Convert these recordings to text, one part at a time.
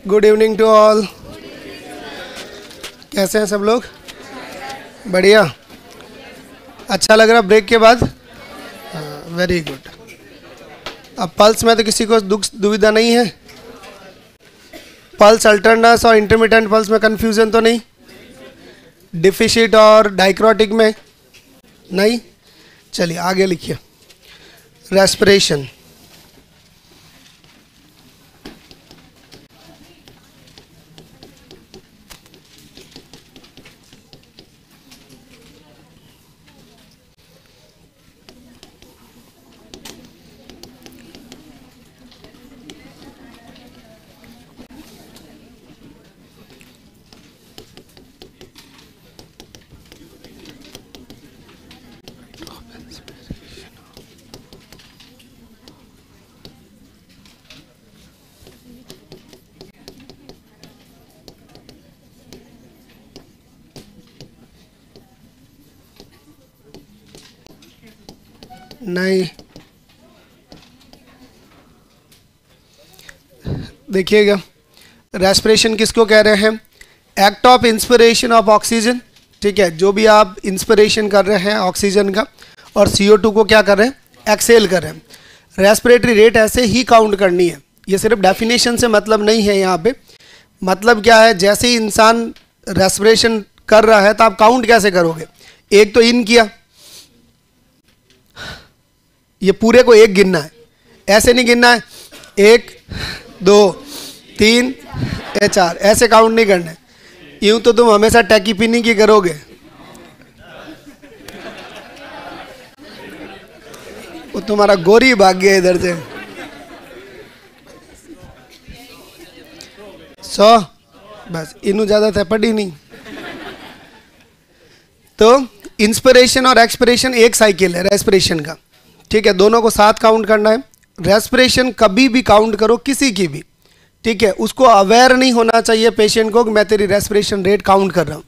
Good evening to all. कैसे हैं सब लोग? बढ़िया, अच्छा लग रहा ब्रेक के बाद? Very good. अब पल्स में तो किसी को दुविधा नहीं है? पल्स अल्टरनेटस और इंटरमिटेंट पल्स में कंफ्यूजन तो नहीं? डिफिशिट और डाइक्रोटिक में नहीं? चलिए आगे लिखिए। रेस्पिरेशन। नहीं, देखिएगा, रेस्पिरेशन किसको कह रहे हैं? Act of inspiration of oxygen. ठीक है, जो भी आप इंस्पिरेशन कर रहे हैं ऑक्सीजन का और CO2 को क्या कर रहे हैं? एक्सेल कर रहे हैं। रेस्पिरेटरी रेट ऐसे ही काउंट करनी है, ये सिर्फ डेफिनेशन से मतलब नहीं है। यहाँ पे मतलब क्या है, जैसे ही इंसान रेस्पिरेशन कर रहा है तो आप काउंट कैसे करोगे? एक तो इन किया, ये पूरे को एक गिनना है, ऐसे नहीं गिनना है 1 2 3 4, ऐसे काउंट नहीं करना है। यूं तो तुम हमेशा टैकी पीनी की करोगे, वो तुम्हारा गोरी भाग गया इधर से। 100 बस, इनू ज्यादा था पड़ी नहीं। तो इंस्पिरेशन और एक्सपिरेशन एक साइकिल है रेस्पिरेशन का। ठीक है, दोनों को साथ काउंट करना है। रेस्पिरेशन कभी भी काउंट करो किसी की भी, ठीक है, उसको अवेयर नहीं होना चाहिए पेशेंट को कि मैं तेरी रेस्पिरेशन रेट काउंट कर रहा हूँ।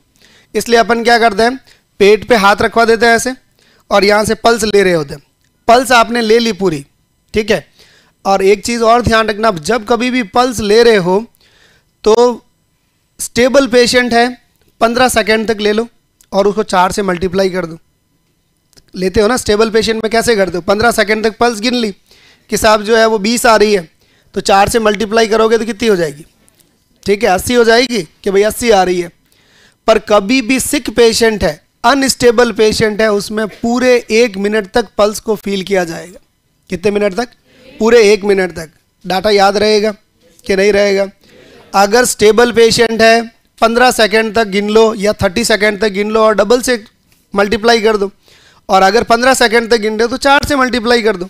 इसलिए अपन क्या करते हैं, पेट पे हाथ रखवा देते हैं ऐसे, और यहाँ से पल्स ले रहे होते हैं। पल्स आपने ले ली पूरी, ठीक है। और एक चीज़ और ध्यान रखना, जब कभी भी पल्स ले रहे हो तो स्टेबल पेशेंट है 15 सेकेंड तक ले लो और उसको 4 से मल्टीप्लाई कर दो। लेते हो ना स्टेबल पेशेंट में, कैसे करते हो? 15 सेकंड तक पल्स गिन ली कि साहब जो है वो 20 आ रही है, तो 4 से मल्टीप्लाई करोगे तो कितनी हो जाएगी? ठीक है, 80 हो जाएगी कि भाई 80 आ रही है। पर कभी भी सिक पेशेंट है, अनस्टेबल पेशेंट है, उसमें पूरे 1 मिनट तक पल्स को फील किया जाएगा। कितने मिनट तक? पूरे 1 मिनट तक। डाटा याद रहेगा कि नहीं रहेगा? अगर स्टेबल पेशेंट है 15 सेकेंड तक गिन लो या 30 सेकेंड तक गिन लो और डबल से मल्टीप्लाई कर दो। और अगर 15 सेकंड तक गिन रहे हो तो 4 से मल्टीप्लाई कर दो।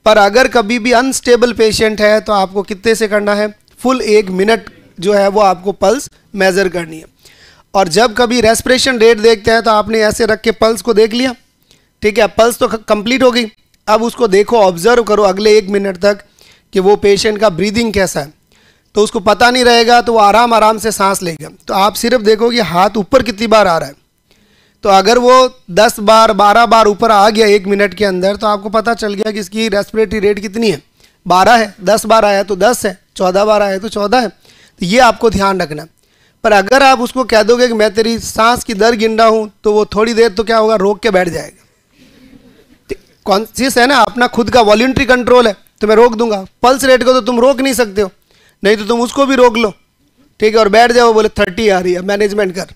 पर अगर कभी भी अनस्टेबल पेशेंट है तो आपको कितने से करना है? फुल 1 मिनट जो है वो आपको पल्स मेज़र करनी है। और जब कभी रेस्पिरेशन रेट देखते हैं तो आपने ऐसे रख के पल्स को देख लिया, ठीक है, पल्स तो कंप्लीट हो गई। अब उसको देखो, ऑब्जर्व करो अगले 1 मिनट तक कि वो पेशेंट का ब्रीदिंग कैसा है। तो उसको पता नहीं रहेगा तो वो आराम आराम से सांस लेगा। तो आप सिर्फ देखो कि हाथ ऊपर कितनी बार आ रहा है। तो अगर वो 10 बार 12 बार ऊपर आ गया 1 मिनट के अंदर तो आपको पता चल गया कि इसकी रेस्पिरेटरी रेट कितनी है। 12 है, 10 बार आया तो 10 है, 14 बार आया तो 14 है। तो ये आपको ध्यान रखना। पर अगर आप उसको कह दोगे कि मैं तेरी सांस की दर गिन रहा हूँ, तो वो थोड़ी देर तो क्या होगा, रोक के बैठ जाएगा। कॉन्शियस है ना, अपना खुद का वॉलंटरी कंट्रोल है, तो मैं रोक दूंगा। पल्स रेट को तो तुम रोक नहीं सकते हो, नहीं तो तुम उसको भी रोक लो, ठीक है, और बैठ जाओ, बोले 30 आ रही है, मैनेजमेंट कर।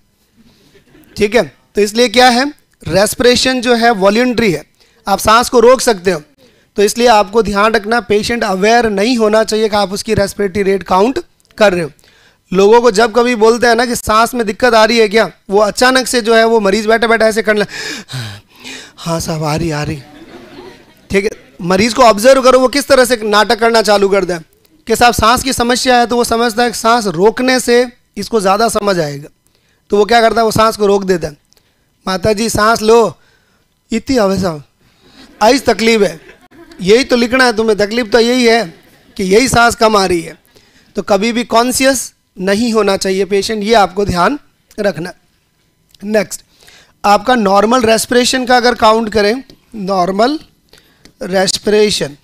ठीक है, तो इसलिए क्या है, रेस्पिरेशन जो है वॉलंटरी है, आप सांस को रोक सकते हो। तो इसलिए आपको ध्यान रखना, पेशेंट अवेयर नहीं होना चाहिए कि आप उसकी रेस्पिरेटरी रेट काउंट कर रहे हो। लोगों को जब कभी बोलते हैं ना कि सांस में दिक्कत आ रही है क्या, वो अचानक से जो है वो मरीज बैठे बैठे ऐसे करने, हाँ साहब आ रही। ठीक है, मरीज को ऑब्जर्व करो वो किस तरह से नाटक करना चालू कर दें कि साहब सांस की समस्या है, तो वो समझता है कि सांस रोकने से इसको ज़्यादा समझ आएगा, तो वो क्या करता है, वो सांस को रोक देता है। माता जी सांस लो, इतनी हमेशा आइस तकलीफ है, यही तो लिखना है तुम्हें, तकलीफ तो यही है कि यही सांस कम आ रही है। तो कभी भी कॉन्शियस नहीं होना चाहिए पेशेंट, ये आपको ध्यान रखना। नेक्स्ट, आपका नॉर्मल रेस्पिरेशन का अगर काउंट करें, नॉर्मल रेस्पिरेशन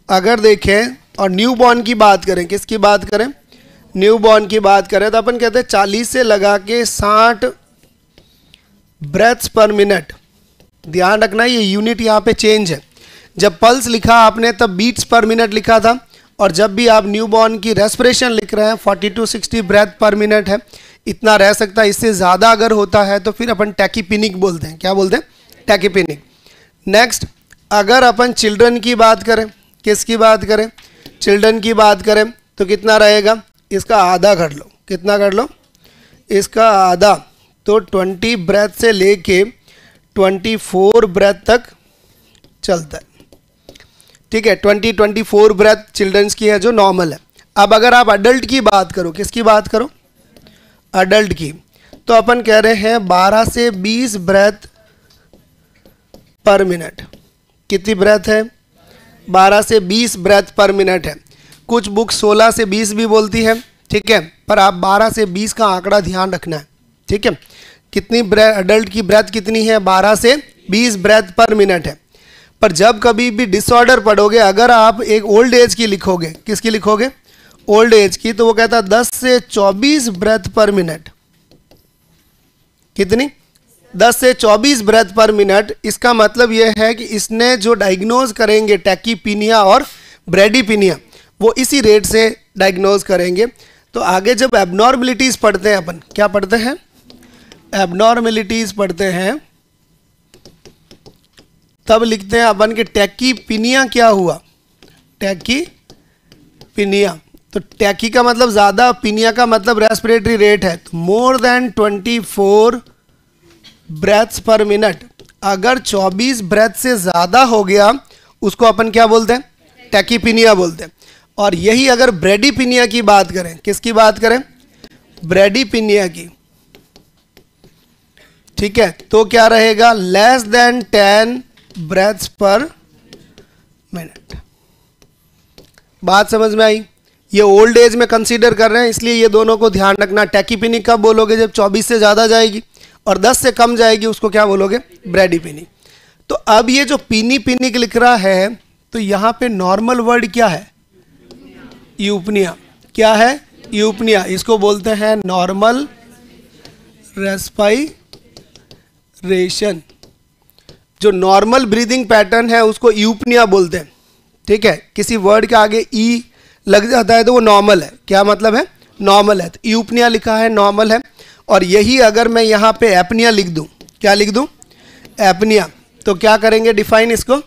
अगर देखें और न्यू बॉर्न की बात करें, किसकी बात करें, न्यू बॉर्न की बात करें, तो अपन कहते हैं 40 से लगा के 60 ब्रेथ्स पर मिनट। ध्यान रखना ये यूनिट यहाँ पे चेंज है। जब पल्स लिखा आपने तब बीट्स पर मिनट लिखा था, और जब भी आप न्यू बॉर्न की रेस्पिरेशन लिख रहे हैं 40 to 60 ब्रेथ पर मिनट है, इतना रह सकता है। इससे ज़्यादा अगर होता है तो फिर अपन टैकीपिनिक बोलते हैं। क्या बोलते हैं? टैकीपिनिक। नेक्स्ट, अगर अपन चिल्ड्रन की बात करें, किसकी बात करें, चिल्ड्रन की बात करें, तो कितना रहेगा, इसका आधा कर लो। कितना कर लो? इसका आधा, तो 20 ब्रेथ से लेके 24 ब्रेथ तक चलता है। ठीक है, 24 ब्रेथ चिल्ड्रंस की है जो नॉर्मल है। अब अगर आप अडल्ट की बात करो, किसकी बात करो, अडल्ट की, तो अपन कह रहे हैं 12 से 20 ब्रेथ पर मिनट। कितनी ब्रेथ है? 12 से 20 ब्रेथ पर मिनट है। कुछ बुक 16 से 20 भी बोलती है, ठीक है, पर आप 12 से 20 का आंकड़ा ध्यान रखना है। ठीक है, कितनी अडल्ट की ब्रेथ कितनी है? 12 से 20 ब्रेथ पर मिनट है। पर जब कभी भी डिसऑर्डर पढ़ोगे, अगर आप एक ओल्ड एज की लिखोगे, किसकी लिखोगे? ओल्ड एज की, तो वो कहता है 10 से 24 ब्रेथ पर मिनट। कितनी? 10 से 24 ब्रेथ पर मिनट। इसका मतलब यह है कि इसने जो डायग्नोज करेंगे टैकीपीनिया और ब्रेडीपीनिया, वो इसी रेट से डायग्नोज करेंगे। तो आगे जब एबनॉर्मलिटीज़ पढ़ते हैं अपन, क्या पढ़ते हैं? एबनॉर्मलिटीज़ पढ़ते हैं, तब लिखते हैं अपन के टैकीपीनिया क्या हुआ? टैकीपीनिया। तो टैकी का मतलब ज़्यादा, पीनिया का मतलब रेस्पिरेटरी रेट है। तो मोर देन 24 ब्रेथ्स पर मिनट। अगर 24 ब्रेथ से ज़्यादा हो गया, उसको अपन क्या बोलते हैं? टैकीपीनिया बोलते हैं। और यही अगर ब्रेडीपीनिया की बात करें, किसकी बात करें? ब्रेडीपीनिया की, ठीक है, तो क्या रहेगा? लेस देन 10 ब्रेथ्स पर मिनट। बात समझ में आई? ये ओल्ड एज में कंसीडर कर रहे हैं, इसलिए ये दोनों को ध्यान रखना। टैकीपीनिक कब बोलोगे? जब 24 से ज़्यादा जाएगी, और 10 से कम जाएगी उसको क्या बोलोगे? ब्रेडीपीनिक। तो अब ये जो पीनिक लिख रहा है, तो यहाँ पे नॉर्मल वर्ड क्या है? यूपनिया। क्या है? यूपनिया। इसको बोलते हैं नॉर्मल रेस्पिरेशन। जो नॉर्मल ब्रीदिंग पैटर्न है उसको यूपनिया बोलते हैं। ठीक है, किसी वर्ड के आगे ई लग जाता है तो वो नॉर्मल है। क्या मतलब है? नॉर्मल है। तो यूपनिया लिखा है, नॉर्मल है। और यही अगर मैं यहाँ पे एपनिया लिख दूँ, क्या लिख दूँ? एपनिया, तो क्या करेंगे डिफाइन इसको?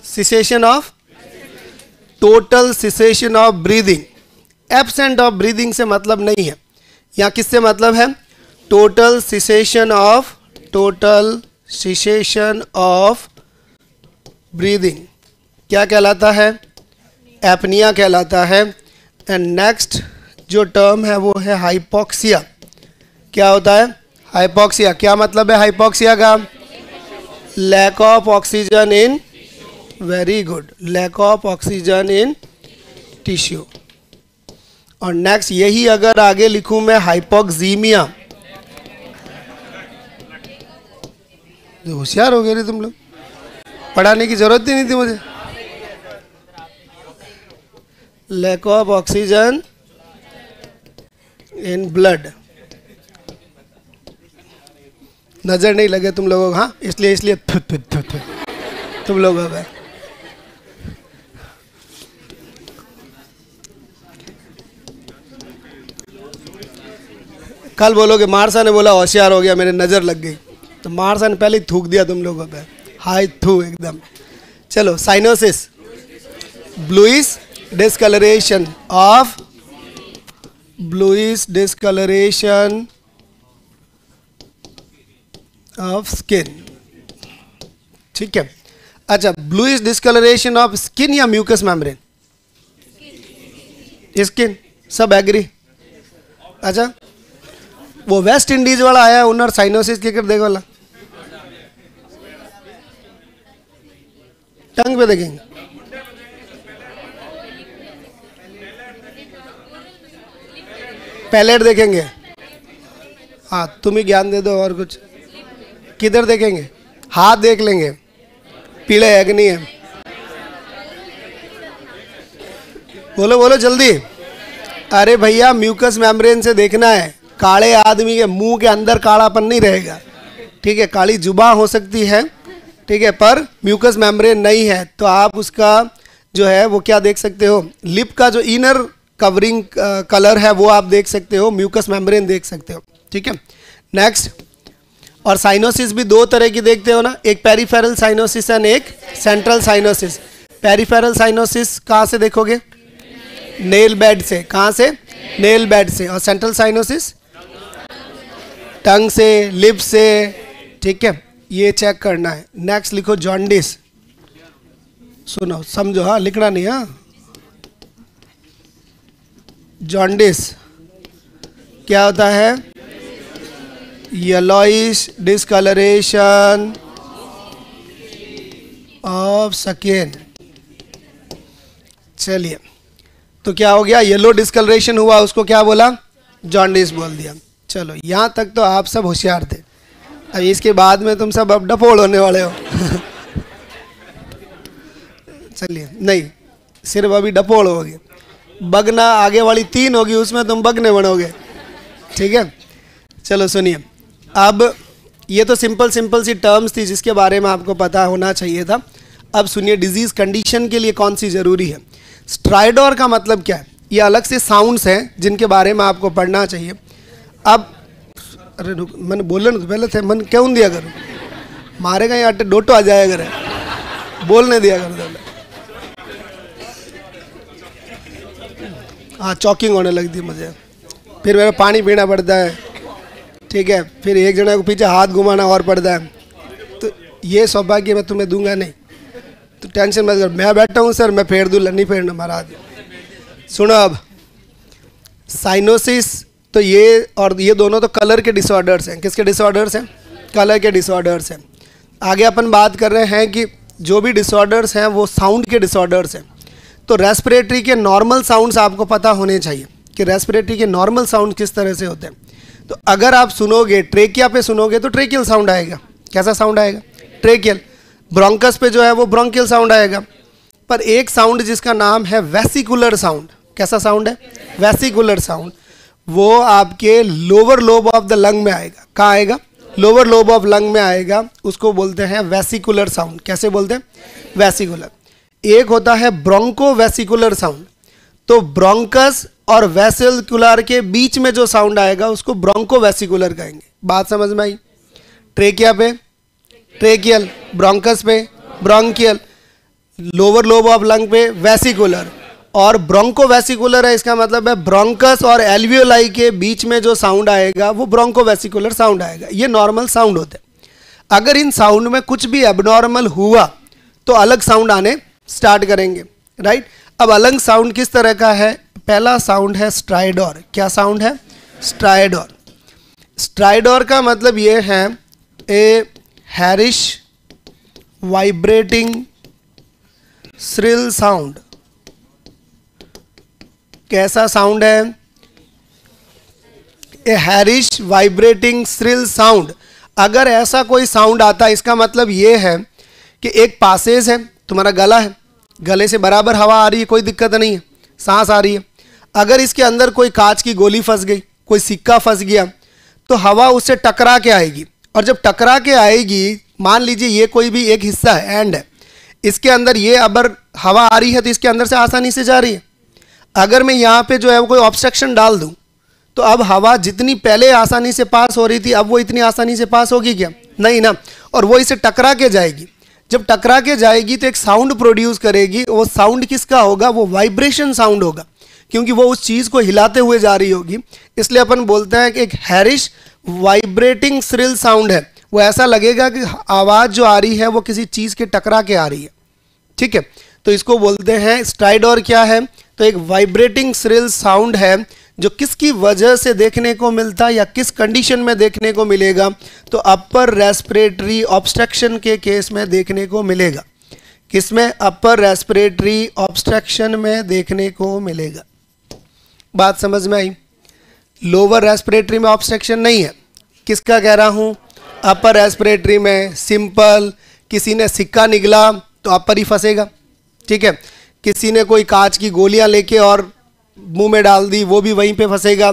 Cessation of, total cessation of breathing. Absent of breathing से मतलब नहीं है, यहाँ किससे मतलब है? टोटल सिसेशन ऑफ ब्रीदिंग क्या कहलाता है? एपनिया कहलाता है। एंड नेक्स्ट जो टर्म है वो है हाइपोक्सिया। क्या होता है? हाइपोक्सिया। क्या मतलब है हाइपोक्सिया का? Lack of oxygen in, very good, lack of oxygen in tissue. और नेक्स्ट यही अगर आगे लिखूं मैं हाइपोक्सीमिया, होशियार हो गए रे तुम लोग, पढ़ाने की जरूरत ही नहीं थी मुझे। Lack of oxygen in blood. नजर नहीं लगे तुम लोगों को, हाँ, इसलिए तुम लोगों का। कल बोलोगे मारसा ने बोला होशियार हो गया, मेरे नजर लग गई, तो मारसा ने पहले ही थूक दिया तुम लोगों पे, हाय थू एकदम। चलो, cyanosis, bluish discoloration of, bluish discoloration of skin. ठीक है, अच्छा, ब्लूइश डिस्कलरेशन ऑफ स्किन या म्यूकस मेम्ब्रेन? स्किन, सब एग्री? अच्छा, वो वेस्ट इंडीज वाला आया है उन्नर साइनोसिस के कर देखो वाला, टंग पे देखेंगे, पैलेट देखेंगे, हाँ तुम ही ज्ञान दे दो और कुछ। किधर देखेंगे? हाथ देख लेंगे, पीले है कि नहीं है, बोलो बोलो जल्दी। अरे भैया म्यूकस मेम्ब्रेन से देखना है, काले आदमी के मुंह के अंदर कालापन नहीं रहेगा, ठीक है, काली जुबान हो सकती है, ठीक है, पर म्यूकस मेम्ब्रेन नहीं है। तो आप उसका जो है वो क्या देख सकते हो, लिप का जो इनर कवरिंग कलर है वो आप देख सकते हो, म्यूकस मेम्ब्रेन देख सकते हो, ठीक है। नेक्स्ट, और साइनोसिस भी दो तरह की देखते हो ना, एक पेरिफेरल साइनोसिस एंड एक सेंट्रल साइनोसिस। पेरिफेरल साइनोसिस कहाँ से देखोगे? नेल बेड से। कहाँ से? नेल बेड से। और सेंट्रल साइनोसिस टंग से, लिप से, ठीक है, ये चेक करना है। नेक्स्ट लिखो जॉन्डिस, सुनो समझो, हाँ लिखना नहीं, हाँ। जॉन्डिस क्या होता है? Yellowish discoloration of skin. चलिए, तो क्या हो गया? येलो डिस्कलरेशन हुआ, उसको क्या बोला? जॉन्डिस बोल दिया। चलो यहाँ तक तो आप सब होशियार थे, अब इसके बाद में तुम सब अब डफोड़ होने वाले हो। चलिए, नहीं, सिर्फ अभी डफोड़ होगे, बगना आगे वाली 3 होगी, उसमें तुम बगने बनोगे, ठीक है। चलो सुनिए, अब ये तो सिंपल सी टर्म्स थी जिसके बारे में आपको पता होना चाहिए था। अब सुनिए, डिजीज कंडीशन के लिए कौन सी जरूरी है। स्ट्राइडोर का मतलब क्या है? ये अलग से साउंड्स हैं जिनके बारे में आपको पढ़ना चाहिए। अब अरे मैंने बोलने तो पहले थे, मन क्यों दिया करो, मारेगा यहाँ डोटो आ जाएगा, करे बोलने दिया करो। हाँ, चॉकिंग होने लगती है मुझे, फिर मेरा पानी पीना पड़ता है, ठीक है, फिर एक जना को पीछे हाथ घुमाना और पड़ता है। तो ये सौभाग्य मैं तुम्हें दूंगा नहीं, तो टेंशन मत कर, मैं बैठा हूँ सर, मैं फेर दूँ, नहीं फेरना महाराज। सुनो, अब साइनोसिस तो ये और ये दोनों तो कलर के डिसऑर्डर्स हैं। किसके डिसऑर्डर्स हैं? कलर के डिसऑर्डर्स हैं। आगे अपन बात कर रहे हैं कि जो भी डिसऑर्डर्स हैं वो साउंड के डिसऑर्डर्स हैं। तो रेस्पिरेटरी के नॉर्मल साउंड्स आपको पता होने चाहिए कि रेस्पिरेटरी के नॉर्मल साउंड किस तरह से होते हैं। तो अगर आप सुनोगे, ट्रेकिया पे सुनोगे तो ट्रेकियल साउंड आएगा। कैसा साउंड आएगा? ट्रेकियल। ब्रोंकस पे जो है वो ब्रोंकियल साउंड आएगा। पर एक साउंड जिसका नाम है वेसिकुलर साउंड। कैसा साउंड है? Vesicular sound. वो आपके lower lobe of the lung में आएगा। कहाँ आएगा? लोअर लोब ऑफ लंग में आएगा। उसको बोलते हैं वेसिकुलर साउंड। कैसे बोलते हैं? वेसिकुलर। एक होता है ब्रोंको वेसिकुलर साउंड। तो ब्रोंकस और वेसिकुलर के बीच में जो साउंड आएगा उसको ब्रोंको वेसिकुलर कहेंगे। बात समझ में आई? ट्रेकिया पे ट्रेकियल, ब्रोंकस पे bronchial, lower lobe of lung पे वेसिकुलर, और ब्रोंको वेसिकुलर है, इसका मतलब है ब्रोंकस और एल्वियोलाई के बीच में जो साउंड आएगा वो ब्रोंको वेसिकुलर साउंड आएगा। ये नॉर्मल साउंड होते हैं। अगर इन साउंड में कुछ भी एबनॉर्मल हुआ तो अलग साउंड आने स्टार्ट करेंगे, राइट। अब अलग साउंड किस तरह का है? पहला साउंड है स्ट्राइडोर। क्या साउंड है? स्ट्राइडोर। स्ट्राइडोर का मतलब ये है ए हैरिश वाइब्रेटिंग श्रिल साउंड। कैसा साउंड है? ए हैरिश वाइब्रेटिंग श्रिल साउंड। अगर ऐसा कोई साउंड आता है इसका मतलब ये है कि एक पासेज है, तुम्हारा गला है, गले से बराबर हवा आ रही है, कोई दिक्कत नहीं है, सांस आ रही है। अगर इसके अंदर कोई कांच की गोली फंस गई, कोई सिक्का फंस गया, तो हवा उससे टकरा के आएगी। और जब टकरा के आएगी, मान लीजिए ये कोई भी एक हिस्सा है, एंड है, इसके अंदर ये अगर हवा आ रही है तो इसके अंदर से आसानी से जा रही है। अगर मैं यहाँ पे जो है वो कोई ऑब्स्ट्रक्शन डाल दूँ तो अब हवा जितनी पहले आसानी से पास हो रही थी अब वो इतनी आसानी से पास होगी क्या? नहीं ना। और वो इसे टकरा के जाएगी। जब टकरा के जाएगी तो एक साउंड प्रोड्यूस करेगी। वो साउंड किसका होगा? वो वाइब्रेशन साउंड होगा, क्योंकि वो उस चीज़ को हिलाते हुए जा रही होगी। इसलिए अपन बोलते हैं कि एक हैरिश वाइब्रेटिंग श्रिल साउंड है। वो ऐसा लगेगा कि आवाज़ जो आ रही है वो किसी चीज़ के टकरा के आ रही है, ठीक है। तो इसको बोलते हैं स्ट्राइडोर। क्या है? तो एक वाइब्रेटिंग श्रिल साउंड है जो किसकी वजह से देखने को मिलता है या किस कंडीशन में देखने को मिलेगा? तो अपर रेस्पिरेटरी ऑब्स्ट्रक्शन के केस में देखने को मिलेगा। किसमें? अपर रेस्पिरेटरी ऑब्स्ट्रक्शन में देखने को मिलेगा। बात समझ में आई? लोअर रेस्पिरेटरी में ऑब्स्ट्रक्शन नहीं है। किसका कह रहा हूँ? अपर रेस्पिरेटरी में। सिंपल, किसी ने सिक्का निगला तो अपर ही फंसेगा, ठीक है। किसी ने कोई कांच की गोलियां लेके और मुंह में डाल दी, वो भी वहीं पे फंसेगा।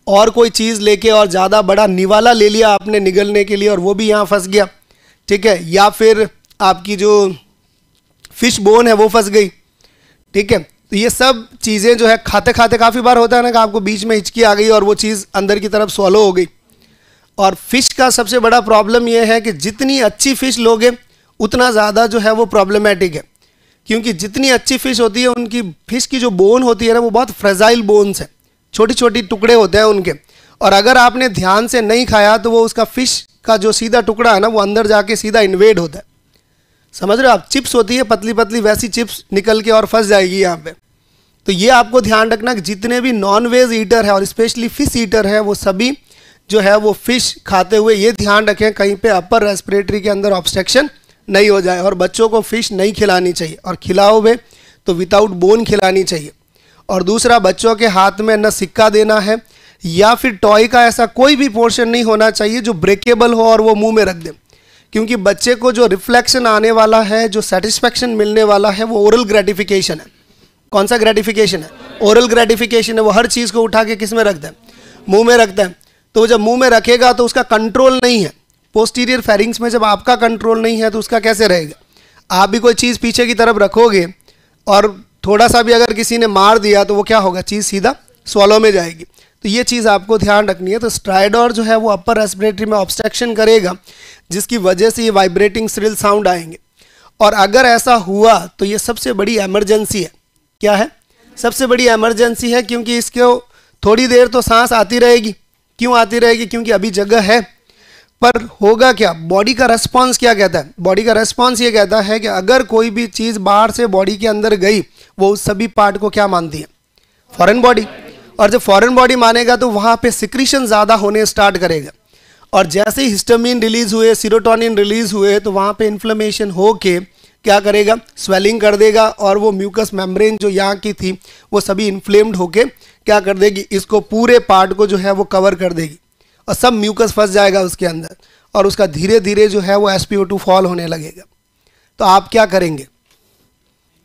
और कोई चीज़ लेके और ज़्यादा बड़ा निवाला ले लिया आपने निगलने के लिए और वो भी यहाँ फंस गया, ठीक है। या फिर आपकी जो फिश बोन है वो फंस गई, ठीक है। तो ये सब चीज़ें जो है खाते खाते काफ़ी बार होता है ना कि आपको बीच में हिचकी आ गई और वो चीज़ अंदर की तरफ स्वॉलो हो गई। और फिश का सबसे बड़ा प्रॉब्लम ये है कि जितनी अच्छी फिश लोगे उतना ज़्यादा जो है वो प्रॉब्लमेटिक है, क्योंकि जितनी अच्छी फिश होती है उनकी फिश की जो बोन होती है ना वो बहुत फ्रेजाइल बोन्स है, छोटी छोटी टुकड़े होते हैं उनके। और अगर आपने ध्यान से नहीं खाया तो वो उसका फिश का जो सीधा टुकड़ा है ना वो अंदर जाके सीधा इन्वेड होता है, समझ रहे हो आप। चिप्स होती है पतली पतली, वैसी चिप्स निकल के और फंस जाएगी यहाँ पे। तो ये आपको ध्यान रखना कि जितने भी नॉन वेज ईटर है और स्पेशली फिश ईटर है वो सभी जो है वो फिश खाते हुए ये ध्यान रखें कहीं पे अपर रेस्पिरेटरी के अंदर ऑब्स्ट्रक्शन नहीं हो जाए। और बच्चों को फिश नहीं खिलानी चाहिए, और खिलाओ भी तो विदाउट बोन खिलानी चाहिए। और दूसरा, बच्चों के हाथ में न सिक्का देना है या फिर टॉय का ऐसा कोई भी पोर्शन नहीं होना चाहिए जो ब्रेकेबल हो और वो मुंह में रख दें, क्योंकि बच्चे को जो रिफ्लेक्शन आने वाला है, जो सेटिस्फैक्शन मिलने वाला है वो ओरल ग्रेटिफिकेशन है। कौन सा ग्रेटिफिकेशन है? ओरल ग्रेटिफिकेशन है। वो हर चीज़ को उठा के किस में रखता है? मुंह में रखता है। तो जब मुंह में रखेगा तो उसका कंट्रोल नहीं है। पोस्टीरियर फेरिंग्स में जब आपका कंट्रोल नहीं है तो उसका कैसे रहेगा? आप भी कोई चीज़ पीछे की तरफ रखोगे और थोड़ा सा भी अगर किसी ने मार दिया तो वो क्या होगा? चीज़ सीधा स्वॉलो में जाएगी। तो ये चीज़ आपको ध्यान रखनी है। तो स्ट्राइडोर जो है वो अपर रेस्पिरेटरी में ऑब्स्ट्रक्शन करेगा, जिसकी वजह से ये वाइब्रेटिंग श्रिल साउंड आएंगे। और अगर ऐसा हुआ तो ये सबसे बड़ी एमरजेंसी है। क्या है? सबसे बड़ी एमरजेंसी है, क्योंकि इसको थोड़ी देर तो सांस आती रहेगी। क्यों आती रहेगी? क्योंकि अभी जगह है। पर होगा क्या? बॉडी का रेस्पॉन्स क्या कहता है? बॉडी का रेस्पॉन्स ये कहता है कि अगर कोई भी चीज़ बाहर से बॉडी के अंदर गई, वो उस सभी पार्ट को क्या मानती है? Foreign body. और जब फॉरेन बॉडी मानेगा तो वहाँ पे सिक्रीशन ज़्यादा होने स्टार्ट करेगा। और जैसे ही हिस्टामिन रिलीज हुए, सीरोटोनिन रिलीज हुए, तो वहाँ पे इन्फ्लेमेशन हो के क्या करेगा? स्वेलिंग कर देगा। और वो म्यूकस मेम्ब्रेन जो यहाँ की थी वो सभी इन्फ्लेम्ड होके क्या कर देगी? इसको पूरे पार्ट को जो है वो कवर कर देगी और सब म्यूकस फंस जाएगा उसके अंदर, और उसका धीरे धीरे जो है वो SpO2 फॉल होने लगेगा। तो आप क्या करेंगे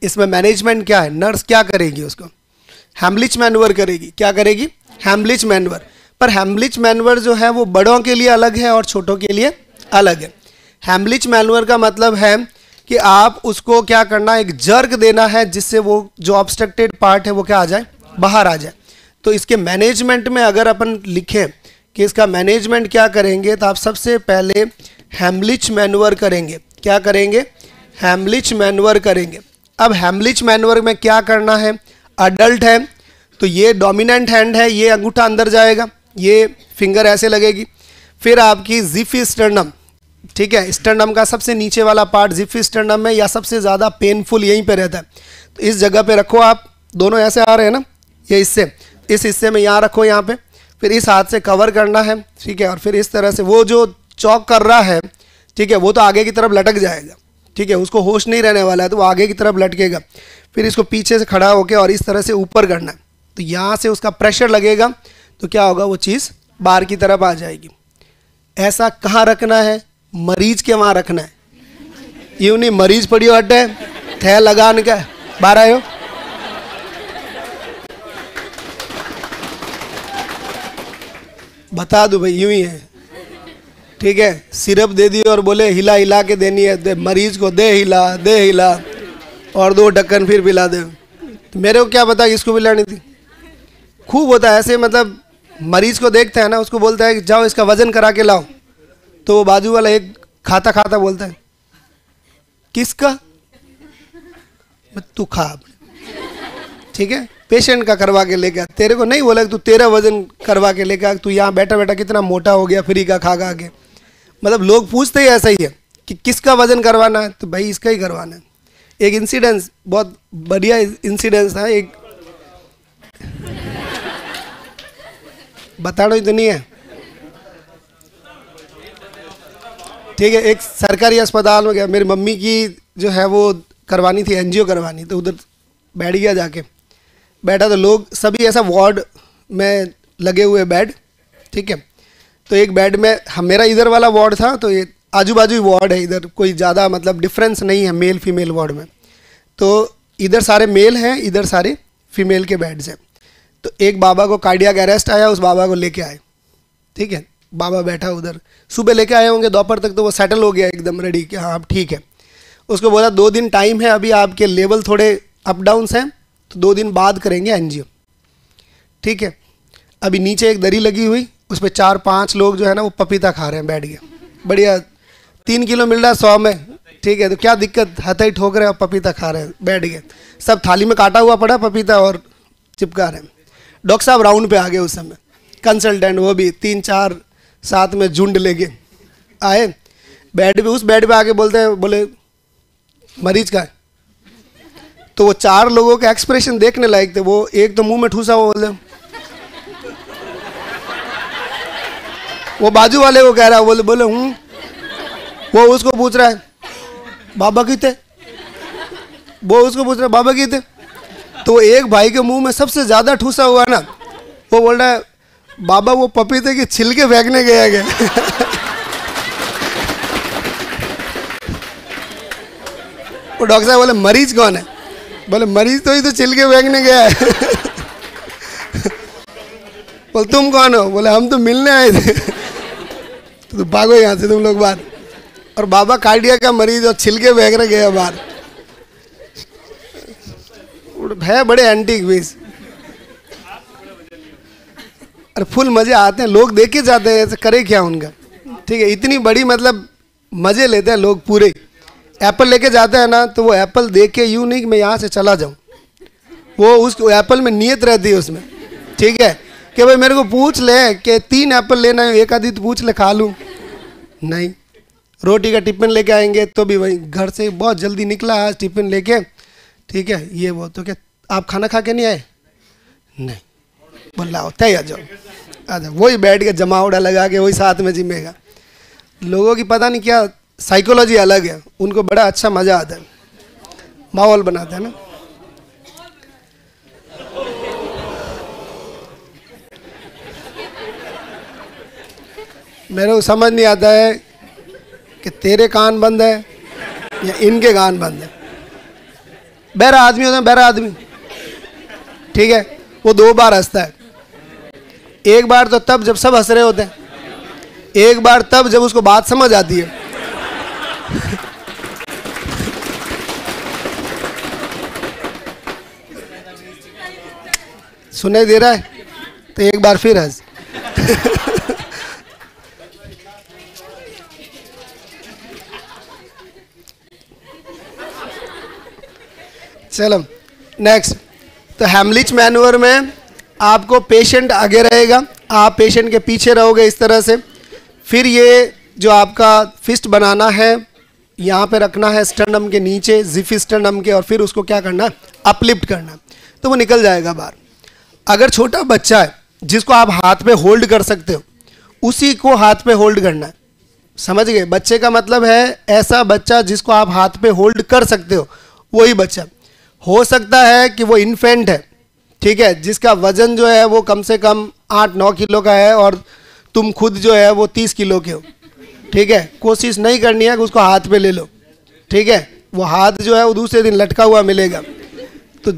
इसमें? मैनेजमेंट क्या है? नर्स क्या करेगी? उसको हैम्लिच मैनवर करेगी। क्या करेगी? हैम्लिच मैनवर। पर हैम्लिच मैनवर जो है वो बड़ों के लिए अलग है और छोटों के लिए अलग है। हैम्लिच मैनवर का मतलब है कि आप उसको क्या करना, एक जर्क देना है जिससे वो जो ऑब्स्ट्रक्टेड पार्ट है वो क्या आ जाए? बाहर आ जाए। तो इसके मैनेजमेंट में अगर अपन लिखें कि इसका मैनेजमेंट क्या करेंगे, तो आप सबसे पहले हैम्लिच मैनवर करेंगे। क्या करेंगे? हैम्लिच मैनवर करेंगे। अब हैम्लिच मैनवर में क्या करना है? अडल्ट है तो ये डोमिनेंट हैंड है, ये अंगूठा अंदर जाएगा, ये फिंगर ऐसे लगेगी। फिर आपकी जिफिस्टर्नम, ठीक है, स्टर्नम का सबसे नीचे वाला पार्ट जिफिस्टर्नम में, या सबसे ज़्यादा पेनफुल यहीं पे रहता है। तो इस जगह पे रखो आप। दोनों ऐसे आ रहे हैं ना, ये इससे इस हिस्से में यहाँ रखो, यहाँ पे। फिर इस हाथ से कवर करना है, ठीक है। और फिर इस तरह से वो जो चौक कर रहा है, ठीक है, वो तो आगे की तरफ लटक जाएगा, ठीक है, उसको होश नहीं रहने वाला है, तो वो आगे की तरफ लटकेगा। फिर इसको पीछे से खड़ा होकर और इस तरह से ऊपर करना है। तो यहाँ से उसका प्रेशर लगेगा तो क्या होगा? वो चीज़ बाहर की तरफ आ जाएगी। ऐसा कहाँ रखना है? मरीज के वहाँ रखना है। यूँ नहीं मरीज पड़ियो हटे थे लगान का बाहर आयो। बता दूं भाई, यूं ही है, ठीक है। सिरप दे दी और बोले हिला हिला के देनी है, मरीज को दे हिला और 2 ढक्कन फिर पिला दे। तो मेरे को क्या पता इसको पिलानी थी। खूब होता है ऐसे, मतलब मरीज को देखता है ना, उसको बोलता है कि जाओ इसका वजन करा के लाओ, तो वो बाजू वाला एक खाता खाता बोलता है किसका? तू खा, ठीक है, पेशेंट का करवा के लेके आ। तेरे को नहीं बोला कि तू तेरा वजन करवा के लेके आ, तू यहाँ बैठा बैठा कितना मोटा हो गया फ्री का खा खा के। मतलब लोग पूछते ही ऐसा ही है कि किसका वजन करवाना है, तो भाई इसका ही करवाना है। एक इंसिडेंस, बहुत बढ़िया इंसिडेंस था, एक बताना ही तो नहीं है, ठीक है। एक सरकारी अस्पताल में गया, मेरी मम्मी की जो है वो करवानी थी, एंजियो करवानी, तो उधर बैठ गया, जाके बैठा तो लोग सभी ऐसा वार्ड में लगे हुए बेड, ठीक है। तो एक बेड में मेरा इधर वाला वार्ड था, तो ये आजू बाजू ही वार्ड है, इधर कोई ज़्यादा मतलब डिफरेंस नहीं है मेल फीमेल वार्ड में। तो इधर सारे मेल हैं, इधर सारे फीमेल के बेड्स हैं। तो एक बाबा को कार्डियक अरेस्ट आया, उस बाबा को लेके आए, ठीक है। बाबा बैठा उधर, सुबह लेके आए होंगे, दोपहर तक तो वो सेटल हो गया एकदम रेडी कि हाँ अब ठीक है। उसको बोला 2 दिन टाइम है, अभी आपके लेवल थोड़े अप डाउन्स हैं, तो 2 दिन बाद करेंगे एनजीओ, ठीक है। अभी नीचे एक दरी लगी हुई, उस पर 4-5 लोग जो है ना वो पपीता खा रहे हैं बैठ गए, बढ़िया 3 किलो मिल रहा है 100 में, ठीक है। तो क्या दिक्कत, हथई ठोक रहे हैं और पपीता खा रहे हैं, बैठ गए। सब थाली में काटा हुआ पड़ा पपीता और चिपका रहे हैं। डॉक्टर साहब राउंड पे आ गए उस समय, कंसल्टेंट वो भी 3-4 साथ में झुंड लेके आए बेड पे। उस बेड पे आके बोलते हैं, बोले मरीज का है। तो वो 4 लोगों के एक्सप्रेशन देखने लायक थे। वो एक तो मुंह में ठूसा हुआ, बोले वो बाजू वाले को कह रहा है, बोले हूँ। वो उसको पूछ रहा है बाबा की थे, वो उसको पूछ रहा है बाबा की थे। तो एक भाई के मुंह में सबसे ज्यादा ठूसा हुआ ना, वो बोल रहा है बाबा वो पपीते के छिलके फेंकने गया गया। वो डॉक्टर साहब बोले मरीज कौन है? बोले मरीज तो ही तो छिलके फेंकने गया है। बोले तुम कौन हो? बोले हम तो मिलने आए थे। तो भागो यहाँ से तुम लोग बाहर। और बाबा कार्डिया का मरीज और छिलके फेंक रहे गया बाहर है, बड़े एंटीक पीस। और फुल मजे आते हैं, लोग देख के जाते हैं, ऐसे करे क्या उनका, ठीक है। इतनी बड़ी मतलब मजे लेते हैं लोग पूरे। एप्पल लेके जाते हैं ना, तो वो एप्पल देख के यूं नहीं कि मैं यहाँ से चला जाऊँ, वो उस एप्पल में नियत रहती है उसमें, ठीक है, कि भाई मेरे को पूछ ले कि 3 एप्पल लेना है, एक आधी तो पूछ ले खा लूँ। नहीं, रोटी का टिफिन लेके आएंगे तो भी वही घर से बहुत जल्दी निकला आज टिफिन लेके, ठीक है। ये वो तो क्या आप खाना खा के नहीं आए? नहीं, बोल लाओ तय आ जाओ, आ जाओ। वही बैठ के जमावड़ा लगा के वही साथ में जिमेगा। लोगों की पता नहीं क्या साइकोलॉजी अलग है, उनको बड़ा अच्छा मज़ा आता है, माहौल बनाता है ना। मेरे को समझ नहीं आता है कि तेरे कान बंद है या इनके कान बंद है। बहरा आदमी होता है, बहरा आदमी, ठीक है, वो 2 बार हंसता है। एक बार तो तब जब सब हंस रहे होते हैं, एक बार तब जब उसको बात समझ आती है। सुनाई दे रहा है तो एक बार फिर हंस। चलो नेक्स्ट। तो हेमलिच मैन्यूअर में आपको पेशेंट आगे रहेगा, आप पेशेंट के पीछे रहोगे इस तरह से। फिर ये जो आपका फिस्ट बनाना है, यहाँ पे रखना है स्टर्नम के नीचे, जिफी स्टर्नम के, और फिर उसको क्या करना है, अपलिफ्ट करना है, तो वो निकल जाएगा बाहर। अगर छोटा बच्चा है जिसको आप हाथ पे होल्ड कर सकते हो, उसी को हाथ पे होल्ड करना है, समझ गए? बच्चे का मतलब है ऐसा बच्चा जिसको आप हाथ पे होल्ड कर सकते हो, वही बच्चा। हो सकता है कि वो इन्फेंट है, ठीक है, जिसका वजन जो है वो कम से कम 8-9 किलो का है और तुम खुद जो है वो 30 किलो के हो, ठीक है। कोशिश नहीं करनी है कि उसको हाथ पे ले लो, ठीक है, वो हाथ जो है वो दूसरे दिन लटका हुआ मिलेगा। तो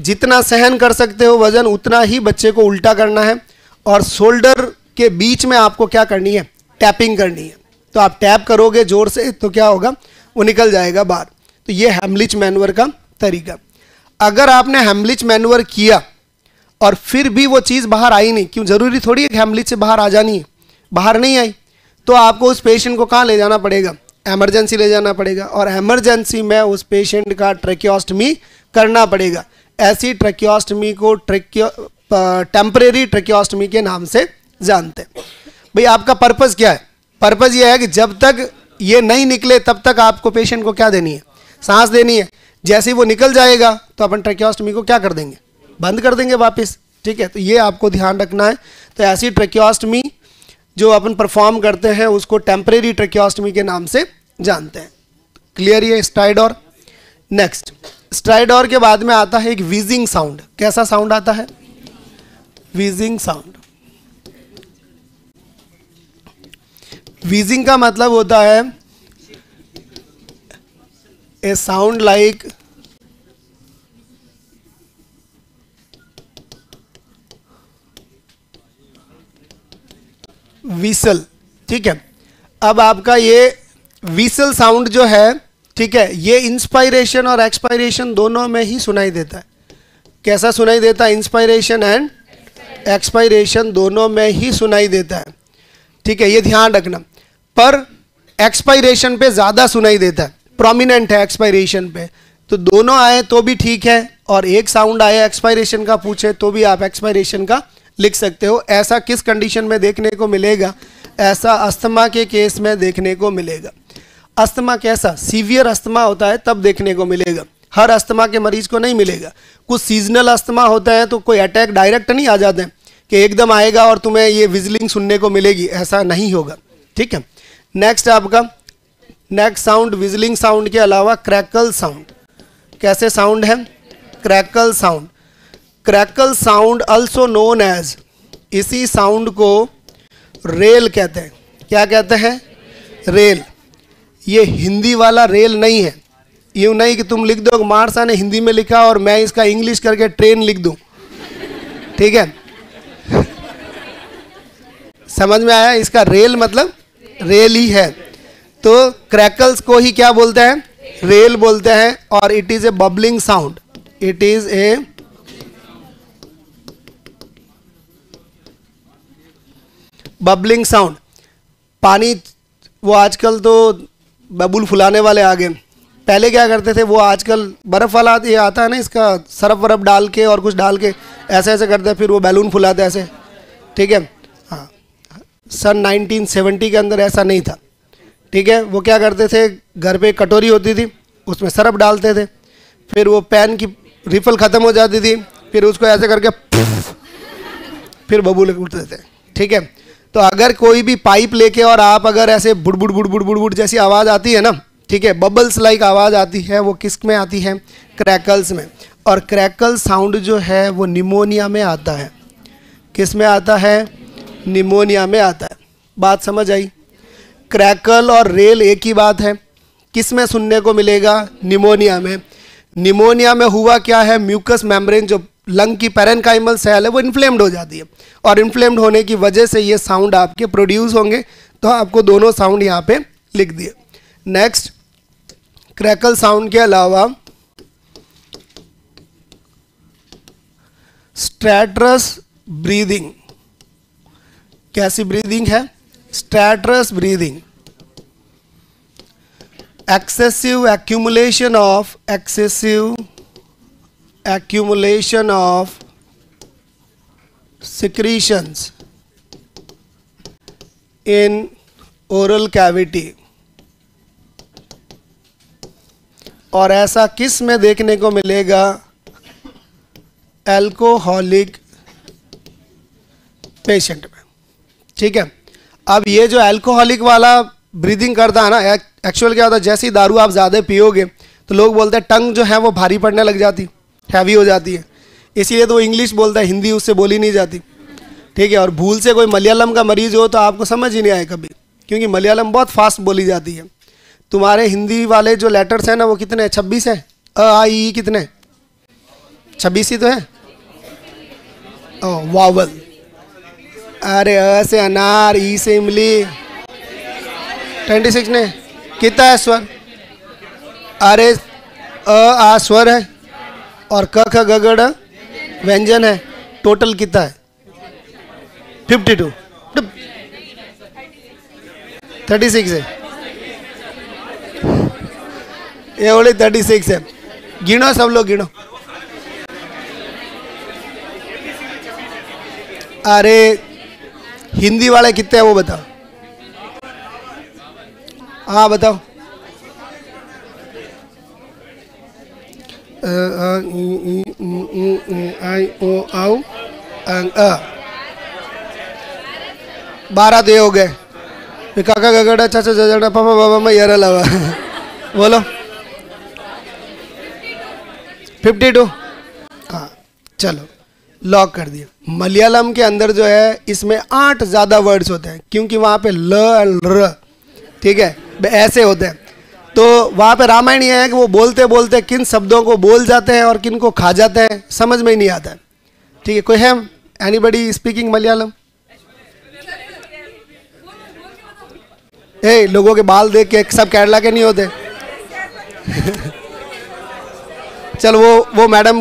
जितना सहन कर सकते हो वजन, उतना ही बच्चे को उल्टा करना है। और शोल्डर के बीच में आपको क्या करनी है, टैपिंग करनी है। तो आप टैप करोगे जोर से तो क्या होगा, वो निकल जाएगा बाहर। तो ये हेमलिच मैन्यूअर का तरीका। अगर आपने हेमलिच मैन्यूअर किया और फिर भी वो चीज़ बाहर आई नहीं, क्यों, जरूरी थोड़ी है कि हेमलिच से बाहर आ जानी है, बाहर नहीं आई तो आपको उस पेशेंट को कहाँ ले जाना पड़ेगा, एमरजेंसी ले जाना पड़ेगा। और एमरजेंसी में उस पेशेंट का ट्रेकियोस्टमी करना पड़ेगा। ऐसी ट्रेकियोस्टमी को टेम्परेरी ट्रेकियोस्टमी के नाम से जानते हैं। भाई आपका पर्पज़ क्या है? पर्पज़ ये है कि जब तक ये नहीं निकले तब तक आपको पेशेंट को क्या देनी है, सांस देनी है। जैसे ही वो निकल जाएगा तो अपन ट्रेकियोस्टमी को क्या कर देंगे, बंद कर देंगे वापस, ठीक है। तो ये आपको ध्यान रखना है। तो ऐसी ट्रेकियोस्टमी जो अपन परफॉर्म करते हैं उसको टेम्परेरी ट्रेकियोस्टमी के नाम से जानते हैं। क्लियर ये स्ट्राइडोर। नेक्स्ट, स्ट्राइडोर के बाद में आता है एक व्हीजिंग साउंड। कैसा साउंड आता है? व्हीजिंग साउंड। व्हीजिंग का मतलब होता है ए साउंड लाइक विसल, ठीक है। अब आपका ये विसल साउंड जो है, ठीक है, ये इंस्पायरेशन और एक्सपायरेशन दोनों में ही सुनाई देता है। कैसा सुनाई देता है? इंस्पायरेशन एंड एक्सपायरेशन दोनों में ही सुनाई देता है, ठीक है, ये ध्यान रखना। पर एक्सपायरेशन पे ज़्यादा सुनाई देता है, प्रोमिनेंट है एक्सपायरेशन पे। तो दोनों आए तो भी ठीक है, और एक साउंड आया एक्सपायरेशन का पूछे तो भी आप एक्सपायरेशन का लिख सकते हो। ऐसा किस कंडीशन में देखने को मिलेगा? ऐसा अस्थमा के केस में देखने को मिलेगा। अस्थमा कैसा? सीवियर अस्थमा होता है तब देखने को मिलेगा, हर अस्थमा के मरीज को नहीं मिलेगा। कुछ सीजनल अस्थमा होता है तो कोई अटैक डायरेक्ट नहीं आ जाते हैं कि एकदम आएगा और तुम्हें ये विजलिंग सुनने को मिलेगी, ऐसा नहीं होगा, ठीक है। नेक्स्ट आपका नेक्स्ट साउंड विजलिंग साउंड के अलावा क्रैकल साउंड। कैसे साउंड है? Crackle sound. Crackle sound also known as, इसी साउंड को रेल कहते हैं। क्या कहते हैं? रेल। ये हिंदी वाला रेल नहीं है, यूँ नहीं कि तुम लिख दो मारसा ने हिंदी में लिखा और मैं इसका इंग्लिश करके ट्रेन लिख दूं, ठीक है। समझ में आया? इसका रेल मतलब रेल ही है। तो क्रैकल्स को ही क्या बोलते हैं? रेल बोलते हैं। और it is a bubbling sound, it is a bubbling sound. पानी, वो आजकल तो बबूल फुलाने वाले आ गए, पहले क्या करते थे, वो आजकल बर्फ़ वाला ये आता है ना, इसका सरफ वरफ डाल के और कुछ डाल के ऐसे ऐसे करते हैं, फिर वो बैलून फुलाते ऐसे, ठीक है। हाँ, सन 1970 के अंदर ऐसा नहीं था, ठीक है। वो क्या करते थे, घर पे कटोरी होती थी, उसमें सरफ डालते थे, फिर वो पैन की रिफल ख़त्म हो जाती थी, फिर उसको ऐसे करके फिर बबूले उठते थे, ठीक है। तो अगर कोई भी पाइप लेके और आप अगर ऐसे बुड़बुड़ बुड़बुड़ बुड़बुड़ जैसी आवाज़ आती है ना, ठीक है, बबल्स लाइक आवाज़ आती है, वो किस में आती है? क्रैकल्स में। और क्रैकल साउंड जो है वो निमोनिया में आता है। किस में आता है? निमोनिया में आता है। बात समझ आई? क्रैकल और रेल एक ही बात है। किस में सुनने को मिलेगा? निमोनिया में। निमोनिया में हुआ क्या है, म्यूकस मेम्ब्रेन जो लंग की पैरेन्काइमल सेल है वो इन्फ्लेम्ड हो जाती है, और इन्फ्लेम्ड होने की वजह से ये साउंड आपके प्रोड्यूस होंगे। तो आपको दोनों साउंड यहाँ पे लिख दिए। नेक्स्ट, क्रैकल साउंड के अलावा स्ट्रैटरस ब्रीदिंग। कैसी ब्रीदिंग है? स्ट्रैटरस breathing. excessive accumulation of secretions in oral cavity। और ऐसा किस में देखने को मिलेगा? अल्कोहलिक पेशेंट में, ठीक है। अब ये जो अल्कोहलिक वाला ब्रीदिंग करता है ना, एक्चुअल क्या होता है, जैसे ही दारू आप ज़्यादा पियोगे तो लोग बोलते हैं टंग जो है वो भारी पड़ने लग जाती, हैवी हो जाती है, इसीलिए तो वो इंग्लिश बोलता है, हिंदी उससे बोली नहीं जाती, ठीक है। और भूल से कोई मलयालम का मरीज हो तो आपको समझ ही नहीं आए कभी, क्योंकि मलयालम बहुत फास्ट बोली जाती है। तुम्हारे हिंदी वाले जो लेटर्स हैं ना वो कितने? 26 है। अ आ ई कितने? 26 ही तो है। ओ वावल, अरे अ से अनार, ई से इमली, 26 ने कितना है स्वर? अरे अ आ स्वर है और क ख ग घ ड़ व्यंजन है, टोटल कितना है? 52, 36 है, ये ओनली 36 है। गिनो सब लोग गिनो। अरे हिंदी वाले कितने हैं वो बताओ। हाँ बताओ। आई ओ आउ अंग अ 12 तो ये हो गए। काका गगड़ा चाचा जजड़ा पापा बाबा मैं यार लवा बोलो 52। हाँ चलो लॉक कर दिया। मलयालम के अंदर जो है इसमें 8 ज़्यादा वर्ड्स होते हैं, क्योंकि वहाँ पे ल र, ठीक है, ऐसे होते हैं। तो वहाँ पे रामायण ये है कि वो बोलते बोलते किन शब्दों को बोल जाते हैं और किन को खा जाते हैं, समझ में ही नहीं आता है, ठीक है। कोई है एनीबडी स्पीकिंग मलयालम? लोगों के बाल देख के सब केरला के नहीं होते। चल वो मैडम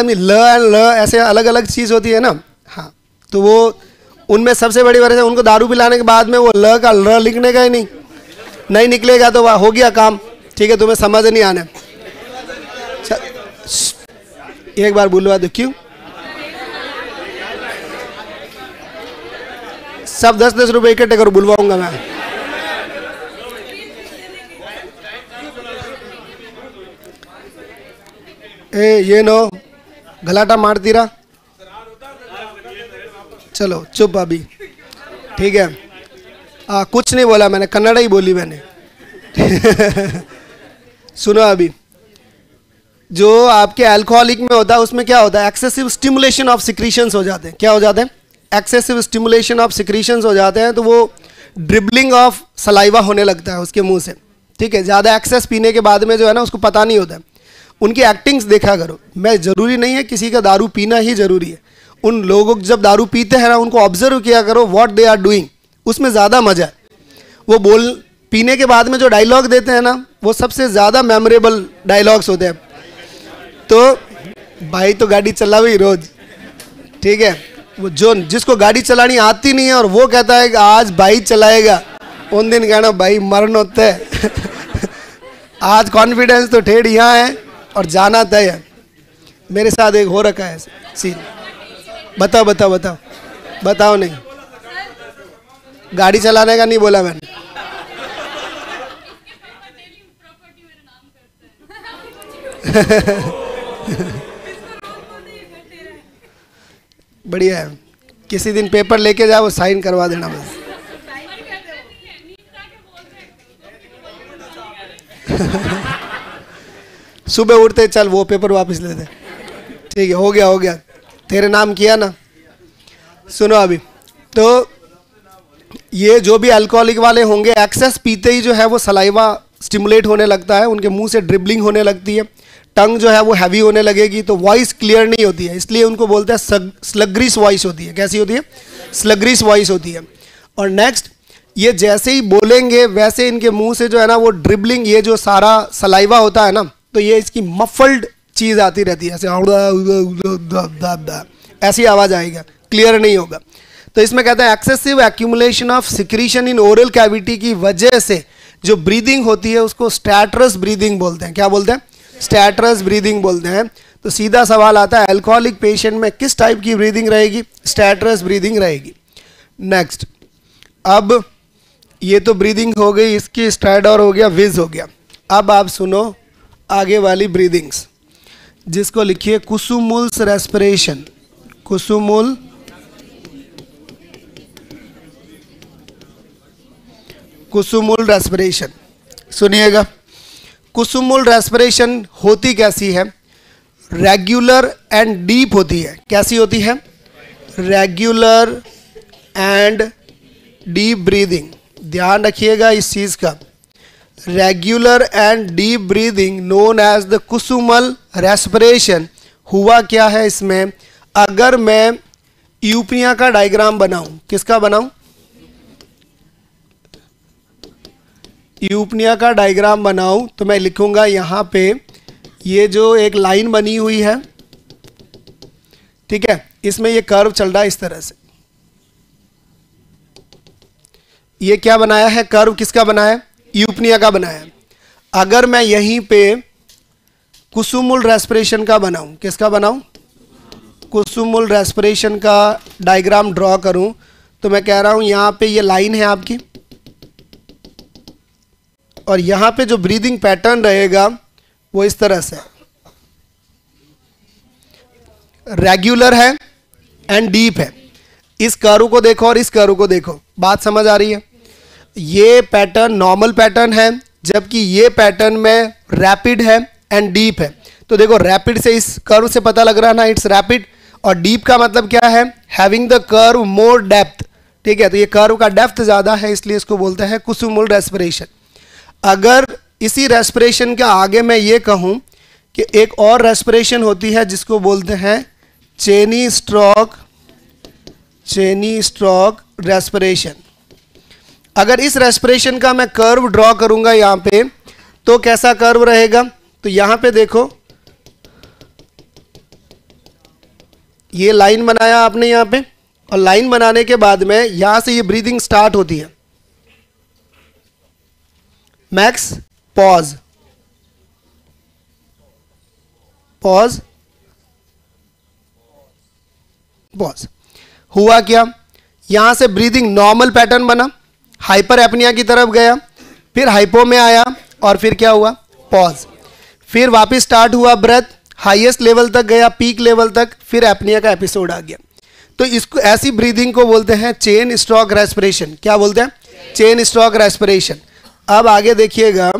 ये ल एंड ल ऐसे अलग अलग चीज़ होती है ना। हाँ, तो वो उनमें सबसे बड़ी वजह है उनको दारू पिलाने के बाद में वो ल का ल लिखने का ही नहीं निकलेगा तो वह हो गया काम। ठीक है, तुम्हें समझ नहीं आना। एक बार बुलवा दो। क्यों? सब 10-10 रुपए इकट्ठे करो, बुलवाऊंगा मैं। ये नो गलाटा मारती रहा। चलो चुप अभी, ठीक है। कुछ नहीं बोला मैंने, कन्नड़ा ही बोली मैंने। सुनो, अभी जो आपके अल्कोहलिक में होता है उसमें क्या होता है, एक्सेसिव स्टिमुलेशन ऑफ सिक्रीशंस हो जाते हैं। क्या हो जाते हैं? एक्सेसिव स्टिमुलेशन ऑफ सिक्रीशंस हो जाते हैं। तो वो ड्रिबलिंग ऑफ सलाइवा होने लगता है उसके मुंह से। ठीक है, ज़्यादा एक्सेस पीने के बाद में जो है ना उसको पता नहीं होता है। उनकी एक्टिंग्स देखा करो। मैं ज़रूरी नहीं है किसी का दारू पीना ही ज़रूरी है। उन लोगों जब दारू पीते हैं ना उनको ऑब्जर्व किया करो, व्हाट दे आर डूइंग, उसमें ज़्यादा मजा है। वो पीने के बाद में जो डायलॉग देते हैं ना वो सबसे ज़्यादा मेमोरेबल डायलॉग्स होते हैं। तो भाई तो गाड़ी चला हुई रोज, ठीक है। वो जिसको गाड़ी चलानी आती नहीं है और वो कहता है कि आज भाई चलाएगा, उन दिन कहना भाई मरण होता है। आज कॉन्फिडेंस तो ठेठ यहाँ है और जाना तय है। मेरे साथ एक हो रखा है सीन। बताओ नहीं, गाड़ी चलाने का नहीं बोला मैंने। बढ़िया है, किसी दिन पेपर लेके जाओ, साइन करवा देना बस। सुबह उठते चल वो पेपर वापस ले दे। ठीक है, हो गया तेरे नाम किया ना। सुनो अभी, तो ये जो भी अल्कोहलिक वाले होंगे एक्सेस पीते ही जो है वो सलाइवा स्टिमुलेट होने लगता है, उनके मुंह से ड्रिबलिंग होने लगती है, टंग जो है वो हैवी होने लगेगी, तो वॉइस क्लियर नहीं होती है। इसलिए उनको बोलते हैं स्लग्रिश वॉइस होती है। कैसी होती है? स्लग्रिश वॉइस होती है। और नेक्स्ट, ये जैसे ही बोलेंगे वैसे इनके मुंह से जो है ना वो ड्रिबलिंग, ये जो सारा सलाइवा होता है ना, तो ये इसकी मफल्ड चीज़ आती रहती है, ऐसे ऐसी आवाज़ आएगा, क्लियर नहीं होगा। तो इसमें कहते हैं excessive accumulation of secretion in oral cavity की वजह से जो ब्रीदिंग होती है उसको स्टैटरस ब्रीदिंग बोलते हैं। क्या बोलते हैं? स्टैटरस ब्रीदिंग बोलते हैं। तो सीधा सवाल आता है, अल्कोहलिक पेशेंट में किस टाइप की ब्रीदिंग रहेगी? स्टैटरस ब्रीदिंग रहेगी। नेक्स्ट, अब ये तो ब्रीदिंग हो गई, इसकी स्ट्राइडर हो गया, विज हो गया। अब आप सुनो आगे वाली ब्रीदिंग्स, जिसको लिखिए कुसुमुल्स रेस्पिरेशन। कुसुमुल रेस्पिरेशन सुनिएगा। कुसुमुल रेस्पिरेशन होती कैसी है? रेगुलर एंड डीप होती है। कैसी होती है? Regular and deep breathing. ध्यान रखिएगा इस चीज़ का। Regular and deep breathing known as the Kussmaul respiration. हुआ क्या है इसमें? अगर मैं यूपनिया का डायग्राम बनाऊं, किसका बनाऊं? यूपनिया का डायग्राम बनाऊं तो मैं लिखूंगा यहाँ पे ये जो एक लाइन बनी हुई है, ठीक है, इसमें ये कर्व चल रहा है इस तरह से। ये क्या बनाया है? कर्व किसका बनाया? यूपनिया का बनाया। अगर मैं यहीं पे कुसुमुल रेस्पिरेशन का बनाऊं, किसका बनाऊं? कुसुमुल रेस्पिरेशन का डायग्राम ड्रॉ करूं तो मैं कह रहा हूं यहाँ पे ये लाइन है आपकी, और यहाँ पे जो ब्रीदिंग पैटर्न रहेगा वो इस तरह से रेगुलर है एंड डीप है। इस कर्व को देखो और इस कर्व को देखो, बात समझ आ रही है? ये पैटर्न नॉर्मल पैटर्न है, जबकि ये पैटर्न में रैपिड है एंड डीप है। तो देखो रैपिड से इस कर्व से पता लग रहा है ना, इट्स रैपिड। और डीप का मतलब क्या है? Having the curve more depth. ठीक है, तो ये कर्व का डेप्थ ज़्यादा है, इसलिए इसको बोलते हैं कुसुमुल रेस्पिरेशन। अगर इसी रेस्पिरेशन के आगे मैं ये कहूँ कि एक और रेस्पिरेशन होती है जिसको बोलते हैं चेनी स्ट्रोक रेस्पिरेशन। अगर इस रेस्पिरेशन का मैं कर्व ड्रॉ करूंगा यहाँ पे, तो कैसा कर्व रहेगा? तो यहाँ पे देखो, ये लाइन बनाया आपने यहाँ पे, और लाइन बनाने के बाद में यहां से ये ब्रीदिंग स्टार्ट होती है। Max, pause, pause, pause. हुआ क्या? यहां से ब्रीदिंग नॉर्मल पैटर्न बना, हाइपर एपनिया की तरफ गया, फिर हाइपो में आया, और फिर क्या हुआ? पॉज। फिर वापस स्टार्ट हुआ ब्रेथ, हाईएस्ट लेवल तक गया, पीक लेवल तक, फिर एपनिया का एपिसोड आ गया। तो इसको, ऐसी ब्रीदिंग को बोलते हैं चेन स्ट्रोक रेस्पिरेशन। क्या बोलते हैं? Chain stroke respiration. अब आगे देखिएगा,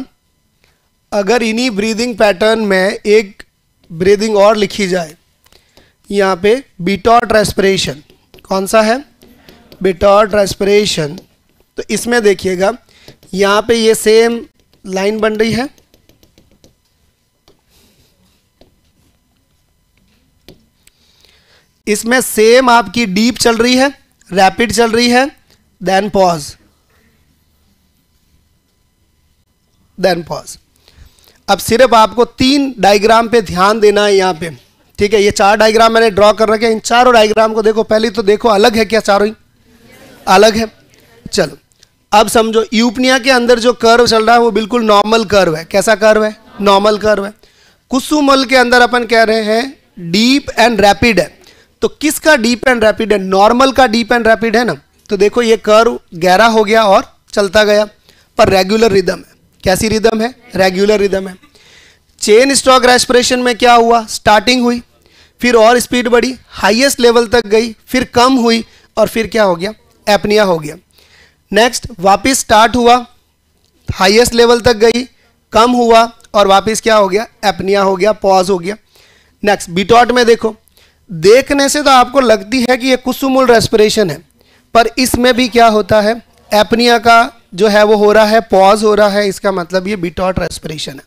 अगर इन्हीं ब्रीदिंग पैटर्न में एक ब्रीदिंग और लिखी जाए, यहाँ पे बिटॉट रेस्पिरेशन। कौन सा है? Bitot respiration. तो इसमें देखिएगा, यहाँ पे ये सेम लाइन बन रही है, इसमें सेम आपकी डीप चल रही है, रैपिड चल रही है, देन पॉज, देन पॉज। अब सिर्फ आपको 3 डायग्राम पे ध्यान देना है यहाँ पे, ठीक है? ये 4 डायग्राम मैंने ड्रॉ कर रखे हैं। इन चारों डायग्राम को देखो, पहले तो देखो अलग है क्या? चारों ही अलग है। चलो अब समझो, यूपनिया के अंदर जो कर्व चल रहा है वो बिल्कुल नॉर्मल कर्व है। कैसा कर्व है? नॉर्मल कर्व है। कुसुमल के अंदर अपन कह रहे हैं डीप एंड रैपिड है। तो किसका डीप एंड रैपिड है? नॉर्मल का डीप एंड रैपिड है ना। तो देखो ये कर्व गहरा हो गया और चलता गया, पर रेगुलर रिदम है। कैसी रिदम है? रेगुलर रिदम है। चेन स्ट्रोक रेस्पिरेशन में क्या हुआ? स्टार्टिंग हुई, फिर और स्पीड बढ़ी, हाईएस्ट लेवल तक गई, फिर कम हुई, और फिर क्या हो गया? एपनिया हो गया। नेक्स्ट वापस स्टार्ट हुआ, हाईएस्ट लेवल तक गई, कम हुआ, और वापस क्या हो गया? एपनिया हो गया, पॉज हो गया। नेक्स्ट बिटॉट में देखो, देखने से तो आपको लगती है कि ये कुसुमुल रेस्पिरेशन है, पर इसमें भी क्या होता है? एपनिया का जो है वो हो रहा है, पॉज हो रहा है। इसका मतलब ये बिटॉट रेस्पिरेशन है।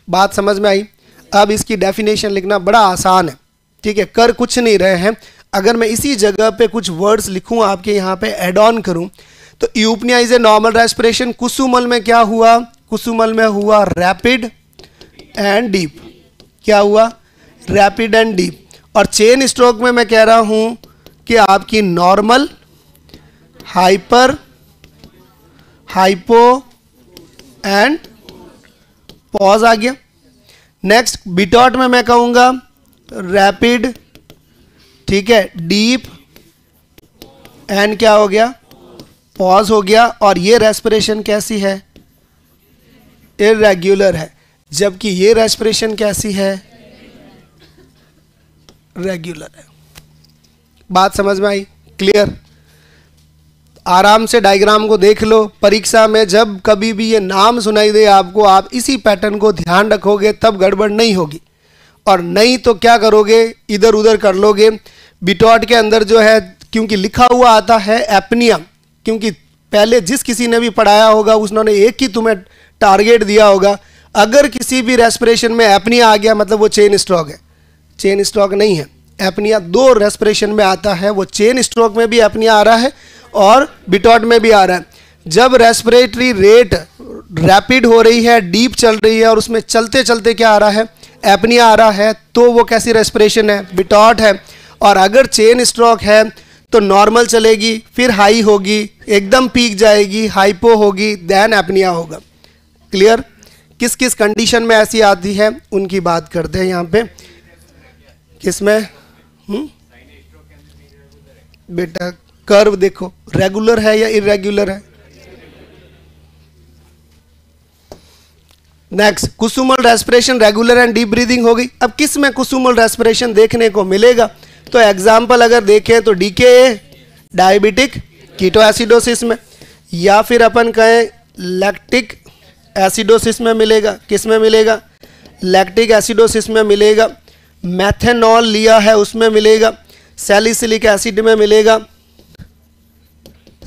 बात समझ में आई? अब इसकी डेफिनेशन लिखना बड़ा आसान है, ठीक है? कर कुछ नहीं रहे हैं। अगर मैं इसी जगह पे कुछ वर्ड्स लिखूं, आपके यहाँ पे एड ऑन करूं, तो eupnoea is a normal respiration. Kussmaul में क्या हुआ? कुसुमल में हुआ रैपिड एंड डीप। क्या हुआ? Rapid and deep. और चेन स्ट्रोक में मैं कह रहा हूं कि आपकी normal, hyper, hypo and pause आ गया। नेक्स्ट बिटॉट में मैं कहूंगा रैपिड, ठीक है, डीप एंड क्या हो गया? पॉज हो गया। और ये रेस्पिरेशन कैसी है? इर्रेगुलर है। जबकि ये रेस्पिरेशन कैसी है? रेगुलर है। बात समझ में आई? क्लियर? आराम से डायग्राम को देख लो। परीक्षा में जब कभी भी ये नाम सुनाई दे आपको, आप इसी पैटर्न को ध्यान रखोगे, तब गड़बड़ नहीं होगी। और नहीं तो क्या करोगे? इधर उधर कर लोगे। बिटॉट के अंदर जो है, क्योंकि लिखा हुआ आता है एपनिया, क्योंकि पहले जिस किसी ने भी पढ़ाया होगा उसने एक ही तुम्हें टारगेट दिया होगा। अगर किसी भी रेस्पिरेशन में एपनिया आ गया, मतलब वो चेन स्ट्रोक है। चेन स्ट्रोक नहीं है। एपनिया 2 रेस्पिरेशन में आता है, वो चेन स्ट्रोक में भी एपनिया आ रहा है और बिटॉट में भी आ रहा है। जब रेस्पिरेटरी रेट रैपिड हो रही है, डीप चल रही है, और उसमें चलते चलते क्या आ रहा है? एपनिया आ रहा है, तो वो कैसी रेस्पिरेशन है? बिटॉट है। और अगर चेन स्ट्रोक है तो नॉर्मल चलेगी, फिर हाई होगी, एकदम पीक जाएगी, हाइपो होगी, देन एपनिया होगा। क्लियर? किस किस कंडीशन में ऐसी आती है उनकी बात करते हैं यहाँ पे। किसमें? बेटा कर्व देखो, रेगुलर है या इरेगुलर है? Next Kussmaul respiration, regular and deep breathing हो गई। अब किस में कुसुमल रेस्पिरेशन देखने को मिलेगा? तो एग्जाम्पल अगर देखें तो डीकेए, डायबिटिक कीटोएसिडोसिस में, या फिर अपन कहें लैक्टिक एसिडोसिस में मिलेगा। किस में मिलेगा? लैक्टिक एसिडोसिस में मिलेगा। मैथेनॉल लिया है उसमें मिलेगा। सैलिसिलिक एसिड में मिलेगा,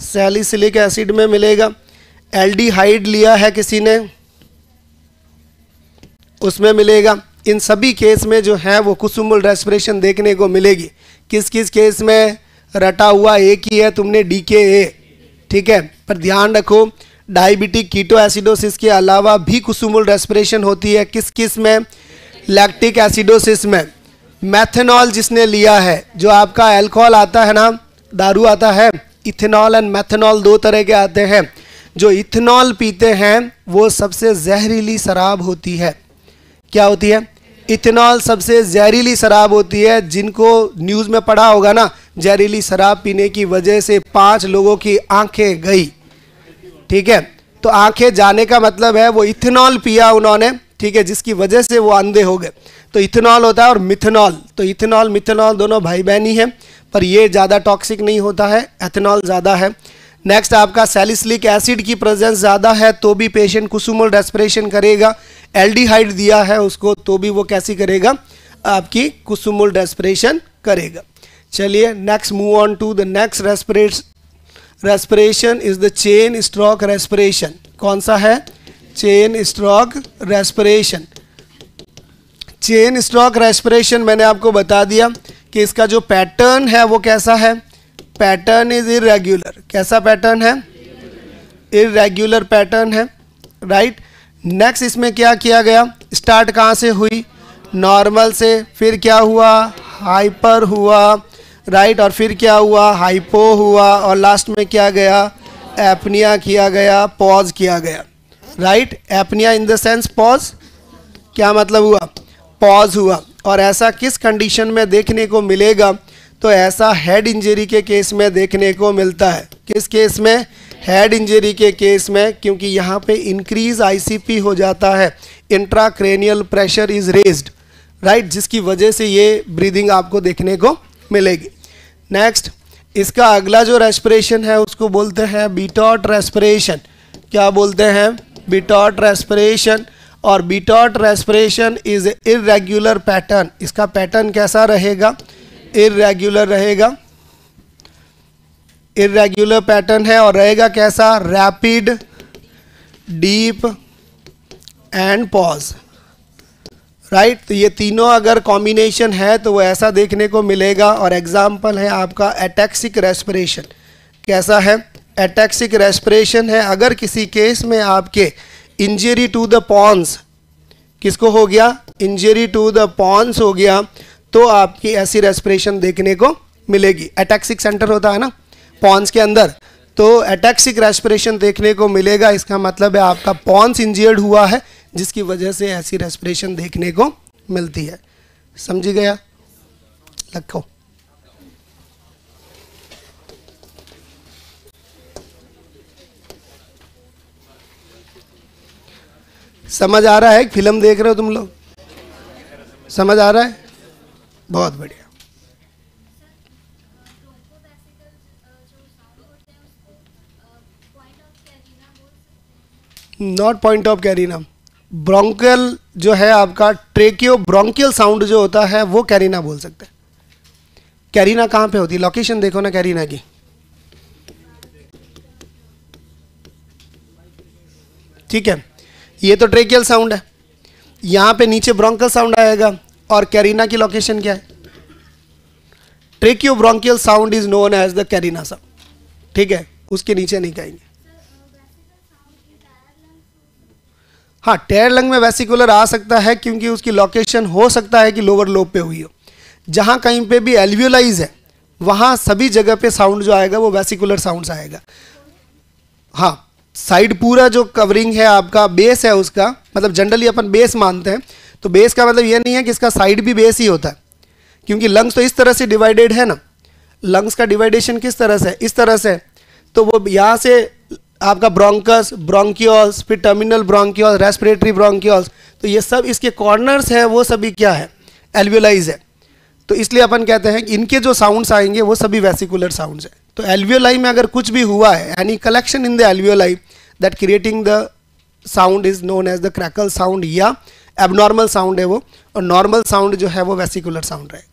सैलिसिलिक एसिड में मिलेगा। एल्डिहाइड लिया है किसी ने, उसमें मिलेगा। इन सभी केस में जो है वो कुसुमल रेस्पिरेशन देखने को मिलेगी। किस किस केस में? रटा हुआ एक ही है तुमने, डीकेए, ठीक है। पर ध्यान रखो डायबिटिक कीटोएसिडोसिस के अलावा भी कुसुमल रेस्पिरेशन होती है। किस किस में? लैक्टिक एसिडोसिस में। मेथनॉल जिसने लिया है, जो आपका अल्कोहल आता है ना, दारू आता है, इथेनॉल एंड मेथनॉल दो तरह के आते हैं। जो इथेनॉल पीते हैं वो सबसे जहरीली शराब होती है। क्या होती है? इथेनॉल सबसे जहरीली शराब होती है। जिनको न्यूज़ में पढ़ा होगा ना, जहरीली शराब पीने की वजह से 5 लोगों की आंखें गई। ठीक है, तो आंखें जाने का मतलब है वो इथेनॉल पिया उन्होंने, ठीक है, जिसकी वजह से वो अंधे हो गए। तो इथेनॉल होता है और मिथेनॉल, तो इथेनॉल मिथेनॉल दोनों भाई बहन ही हैं, पर ये ज़्यादा टॉक्सिक नहीं होता है, एथेनॉल ज़्यादा है। नेक्स्ट आपका सैलिसिलिक एसिड की प्रेजेंस ज़्यादा है तो भी पेशेंट कुसुमल रेस्पिरेशन करेगा। एल्डिहाइड दिया है उसको तो भी वो कैसी करेगा? आपकी कुसुमल रेस्पिरेशन करेगा। चलिए next move on to the next respiration is the chain stroke respiration. कौन सा है? Chain stroke respiration. Chain stroke respiration मैंने आपको बता दिया कि इसका जो पैटर्न है वो कैसा है? Pattern is irregular. कैसा पैटर्न है? इरेग्युलर पैटर्न है, राइट। नेक्स्ट इसमें क्या किया गया? स्टार्ट कहाँ से हुई? नॉर्मल से, फिर क्या हुआ? हाइपर हुआ, राइट, और फिर क्या हुआ? हाइपो हुआ, और लास्ट में क्या गया? एपनिया किया गया, पॉज किया गया, right. Apnoea in the sense pause. क्या मतलब हुआ? पॉज हुआ। और ऐसा किस कंडीशन में देखने को मिलेगा? तो ऐसा हेड इंजरी के केस में देखने को मिलता है। किस केस में? हेड इंजरी के केस में, क्योंकि यहाँ पे इंक्रीज आईसीपी हो जाता है, intracranial pressure is raised, right, जिसकी वजह से ये ब्रीदिंग आपको देखने को मिलेगी। नेक्स्ट इसका अगला जो रेस्पिरेशन है उसको बोलते हैं बीटॉट रेस्पिरेशन। क्या बोलते हैं? बीटॉट रेस्पिरेशन। और बीटॉट रेस्पिरेशन इज इरेग्युलर पैटर्न। इसका पैटर्न कैसा रहेगा? इरेग्युलर रहेगा। इरेग्युलर पैटर्न है और रहेगा कैसा? Rapid, deep and pause, right. तो ये तीनों अगर कॉम्बिनेशन है तो वो ऐसा देखने को मिलेगा। और एग्जाम्पल है आपका एटैक्सिक रेस्पिरेशन। कैसा है? एटैक्सिक रेस्पिरेशन है अगर किसी केस में आपके इंजरी टू द पॉन्स, किसको हो गया? इंजरी टू द पॉन्स हो गया, तो आपकी ऐसी रेस्पिरेशन देखने को मिलेगी। एटैक्सिक सेंटर होता है ना पॉन्स के अंदर, तो एटैक्सिक रेस्पिरेशन देखने को मिलेगा। इसका मतलब है आपका पॉन्स इंजर्ड हुआ है, जिसकी वजह से ऐसी रेस्पिरेशन देखने को मिलती है। समझी गया? रखो। समझ आ रहा है? फिल्म देख रहे हो तुम लोग? समझ आ रहा है? बहुत बढ़िया। Not point of carina. Bronchial जो है आपका ट्रेकियो ब्रोंकियल साउंड जो होता है वो कैरिना बोल सकते हैं। कैरिना कहाँ पे होती है? लोकेशन देखो ना कैरिना की। ठीक है, ये तो ट्रेकियल साउंड है, यहाँ पे नीचे ब्रोंकियल साउंड आएगा। और कैरिना की लोकेशन क्या है? Tracheobronchial sound is known as the carina sound. ठीक है, उसके नीचे नहीं कहेंगे। हाँ, टेयर लंग में वेसिकुलर आ सकता है क्योंकि उसकी लोकेशन हो सकता है कि लोअर लोब पे हुई हो। जहाँ कहीं पे भी एल्वियोलाइज है वहाँ सभी जगह पे साउंड जो आएगा वो वेसिकुलर साउंड्स आएगा। हाँ, साइड पूरा जो कवरिंग है आपका बेस है उसका, मतलब जनरली अपन बेस मानते हैं, तो बेस का मतलब ये नहीं है कि इसका साइड भी बेस ही होता है, क्योंकि लंग्स तो इस तरह से डिवाइडेड है ना। लंग्स का डिवाइडेशन किस तरह से? इस तरह से। तो वो यहाँ से आपका ब्रोंकस, ब्रोंकियोल्स, फिर टर्मिनल ब्रोंकियोल्स, रेस्पिरेटरी ब्रोंकियोल्स, तो ये सब इसके कॉर्नर्स हैं वो सभी क्या है? एल्वियोलाइज है। तो इसलिए अपन कहते हैं कि इनके जो साउंड्स आएंगे वो सभी वेसिकुलर साउंड्स हैं। तो एल्वियोलाई में अगर कुछ भी हुआ है, यानी collection in the alveoli that creating the sound is known as the crackle sound, या एबनॉर्मल साउंड है वो, और नॉर्मल साउंड जो है वो वेसिकुलर साउंड रहेगा।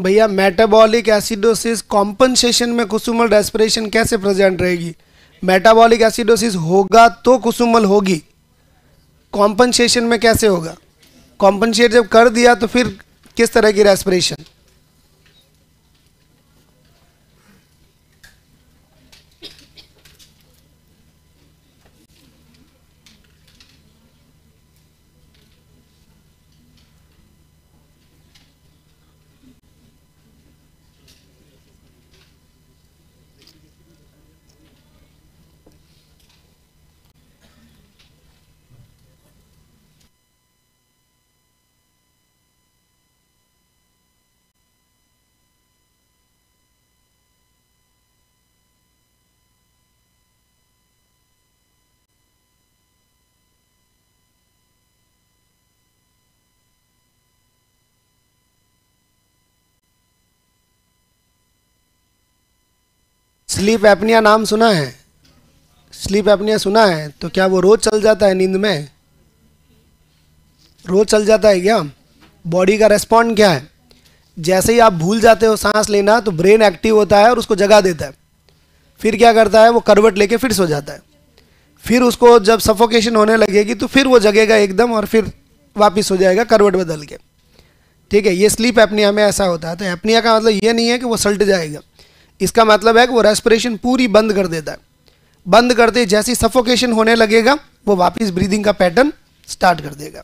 भैया मेटाबॉलिक एसिडोसिस कॉम्पनसेशन में कुसुमल रेस्पिरेशन कैसे प्रेजेंट रहेगी? मेटाबॉलिक एसिडोसिस होगा तो कुसुमल होगी, कॉम्पनसेशन में कैसे होगा? कॉम्पनसेट जब कर दिया तो फिर किस तरह की रेस्पिरेशन? स्लीप एपनिया नाम सुना है? स्लीप एपनिया सुना है? तो क्या वो रोज चल जाता है नींद में? रोज चल जाता है क्या? बॉडी का रेस्पॉन्ड क्या है? जैसे ही आप भूल जाते हो सांस लेना तो ब्रेन एक्टिव होता है और उसको जगा देता है, फिर क्या करता है वो करवट लेके फिर सो जाता है, फिर उसको जब सफोकेशन होने लगेगी तो फिर वो जगेगा एकदम और फिर वापस हो जाएगा करवट बदल के। ठीक है, ये स्लीप एपनिया में ऐसा होता है। तो एपनिया का मतलब ये नहीं है कि वो सल्ट जाएगा, इसका मतलब है कि वो रेस्पिरेशन पूरी बंद कर देता है। बंद करते जैसी सफोकेशन होने लगेगा वो वापस ब्रीदिंग का पैटर्न स्टार्ट कर देगा।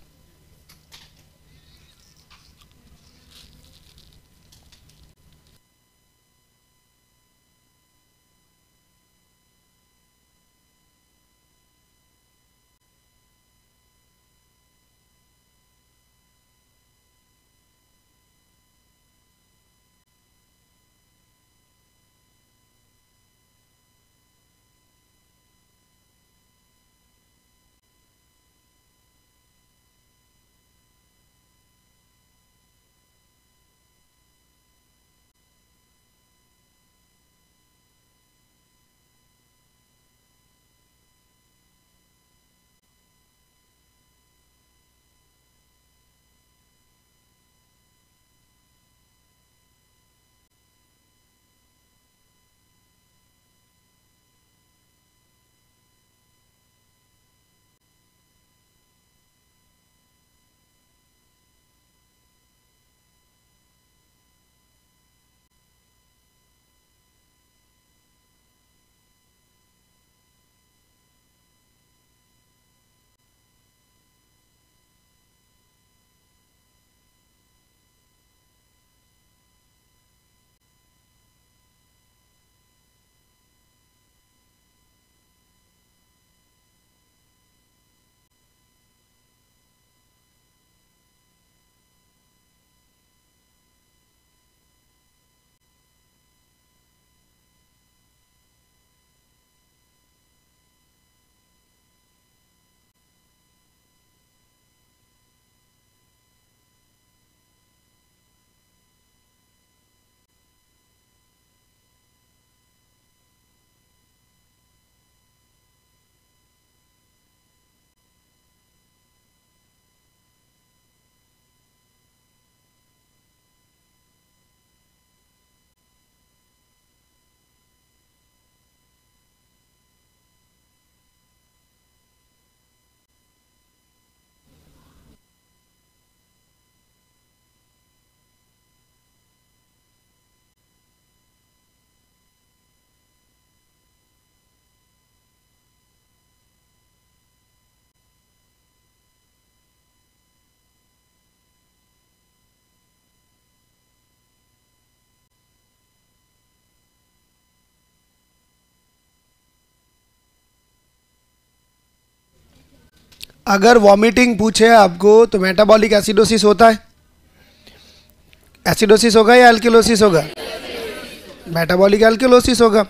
अगर वॉमिटिंग पूछे आपको तो मेटाबॉलिक एसिडोसिस होता है? एसिडोसिस होगा या एल्किलोसिस होगा? मेटाबॉलिक एल्किलोसिस होगा।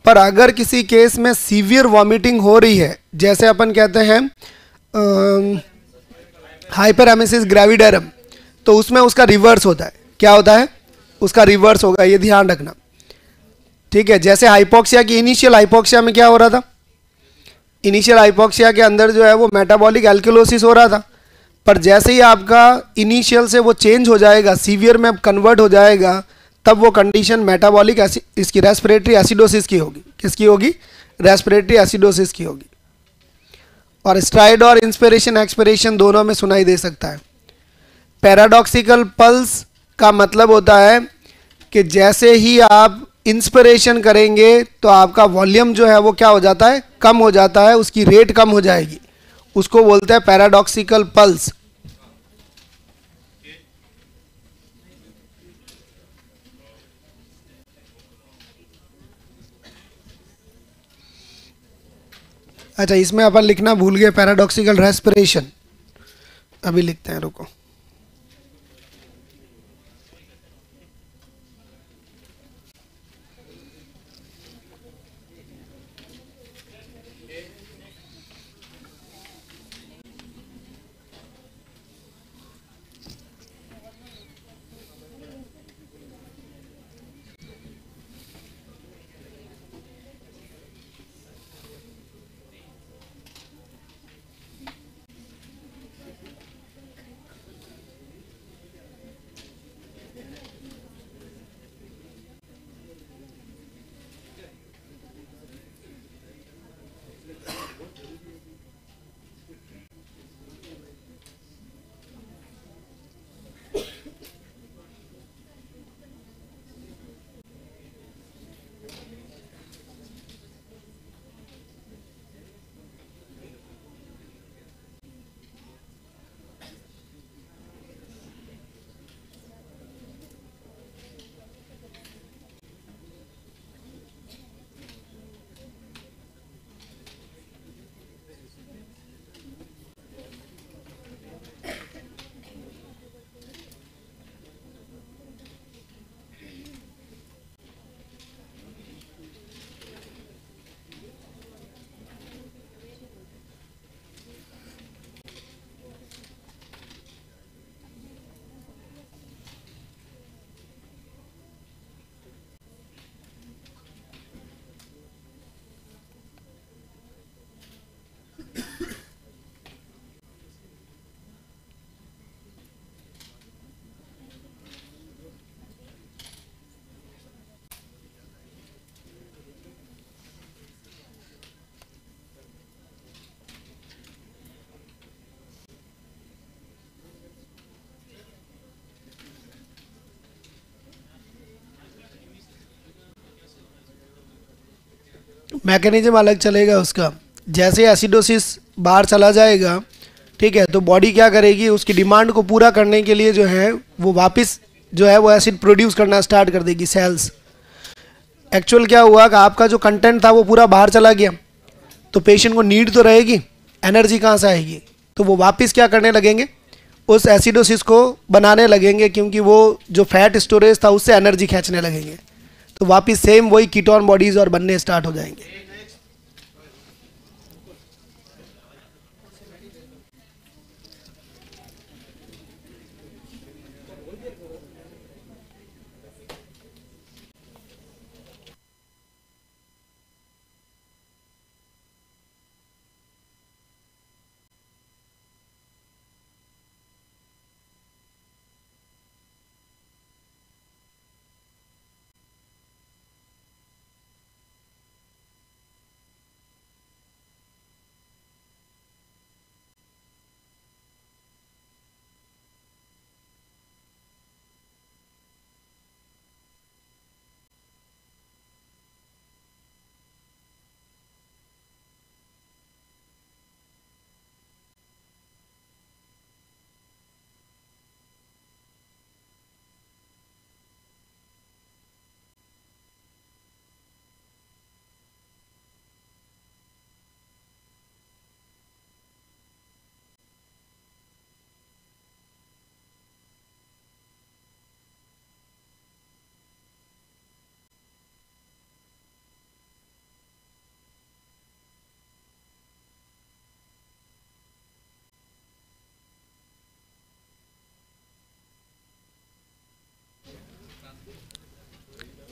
पर अगर किसी केस में सीवियर वॉमिटिंग हो रही है, जैसे अपन कहते हैं हाइपरेमेसिस ग्रेविडेरम, तो उसमें उसका रिवर्स होता है। क्या होता है? उसका रिवर्स होगा, ये ध्यान रखना। ठीक है, जैसे हाइपोक्सिया की इनिशियल हाइपोक्सिया में क्या हो रहा था? इनिशियल हाइपोक्सिया के अंदर जो है वो मेटाबॉलिक एल्किलोसिस हो रहा था, पर जैसे ही आपका इनिशियल से वो चेंज हो जाएगा, सीवियर में कन्वर्ट हो जाएगा, तब वो कंडीशन मेटाबॉलिक इसकी रेस्पिरेटरी एसिडोसिस की होगी। किसकी होगी? रेस्पिरेटरी एसिडोसिस की होगी। और स्ट्राइड और इंस्पिरेशन एक्सपिरेशन दोनों में सुनाई दे सकता है। पैराडॉक्सिकल पल्स का मतलब होता है कि जैसे ही आप इंस्पिरेशन करेंगे तो आपका वॉल्यूम जो है वो क्या हो जाता है? कम हो जाता है, उसकी रेट कम हो जाएगी, उसको बोलते हैं पैराडॉक्सिकल पल्स। अच्छा, इसमें अपन लिखना भूल गए पैराडॉक्सिकल रेस्पिरेशन, अभी लिखते हैं, रुको। मैकेनिज्म अलग चलेगा उसका। जैसे एसिडोसिस बाहर चला जाएगा, ठीक है, तो बॉडी क्या करेगी? उसकी डिमांड को पूरा करने के लिए जो है वो वापस जो है वो एसिड प्रोड्यूस करना स्टार्ट कर देगी सेल्स। एक्चुअल क्या हुआ कि आपका जो कंटेंट था वो पूरा बाहर चला गया, तो पेशेंट को नीड तो रहेगी, एनर्जी कहाँ से आएगी? तो वो वापस क्या करने लगेंगे? उस एसिडोसिस को बनाने लगेंगे, क्योंकि वो जो फैट स्टोरेज था उससे एनर्जी खींचने लगेंगे, तो वापस सेम वही कीटोन बॉडीज और बनने स्टार्ट हो जाएंगे।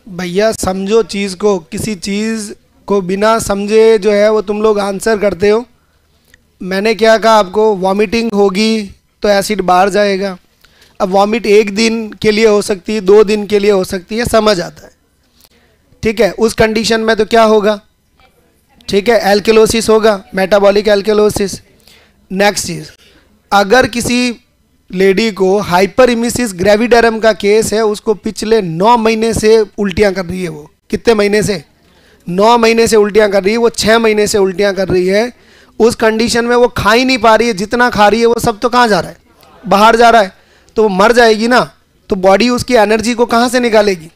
भैया समझो चीज़ को, किसी चीज़ को बिना समझे जो है वो तुम लोग आंसर करते हो। मैंने क्या कहा आपको? वॉमिटिंग होगी, तो एसिड बाहर जाएगा। अब वॉमिट 1 दिन के लिए हो सकती है, 2 दिन के लिए हो सकती है, समझ आता है। ठीक है, उस कंडीशन में तो क्या होगा, ठीक है, एल्केलोसिस होगा, मेटाबॉलिक एल्केलोसिस। नेक्स्ट चीज, अगर किसी लेडी को हाइपर इमिसिस ग्रेविडरम का केस है, उसको पिछले 9 महीने से उल्टियां कर रही है, वो कितने महीने से, 9 महीने से उल्टियां कर रही है, वो 6 महीने से उल्टियां कर रही है, उस कंडीशन में वो खा ही नहीं पा रही है, जितना खा रही है वो सब तो कहाँ जा रहा है, बाहर जा रहा है, तो वो मर जाएगी ना। तो बॉडी उसकी एनर्जी को कहाँ से निकालेगी,